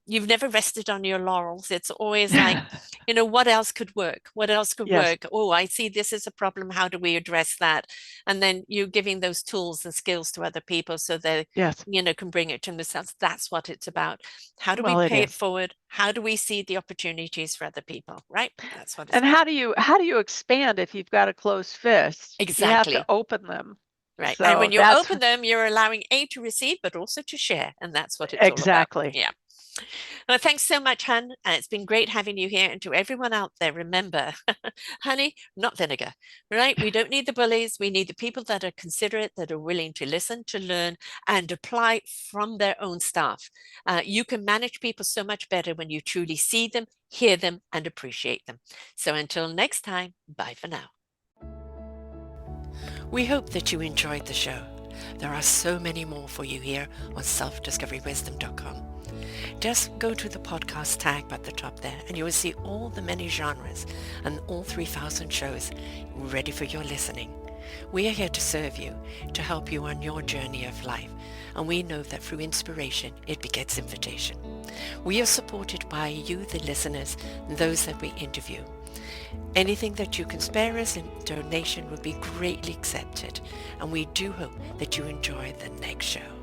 you've never rested on your laurels. It's always like, what else could work? What else could Yes, work? Oh, I see this is a problem. How do we address that? And then you giving those tools and skills to other people so they, yes. can bring it to themselves. That's what it's about. How do we Well, it pay it is. forward? How do we see the opportunities for other people? Right? That's what it's And about. how do you expand if you've got a closed fist? You have to Exactly. open them. Right. And So when you that's open them, you're allowing A, to receive, but also to share. And that's what it's all about. exactly. Yeah. Well, thanks so much, Hun. It's been great having you here. And to everyone out there, remember, honey, not vinegar, right? We don't need the bullies. We need the people that are considerate, that are willing to listen, to learn, and apply from their own staff. You can manage people so much better when you truly see them, hear them, and appreciate them. So until next time, bye for now. We hope that you enjoyed the show. There are so many more for you here on selfdiscoverywisdom.com. Just go to the podcast tag at the top there, and you will see all the many genres and all 3,000 shows ready for your listening. We are here to serve you, to help you on your journey of life, and we know that through inspiration, it begets invitation. We are supported by you, the listeners, and those that we interview. Anything that you can spare us in donation would be greatly accepted, and we do hope that you enjoy the next show.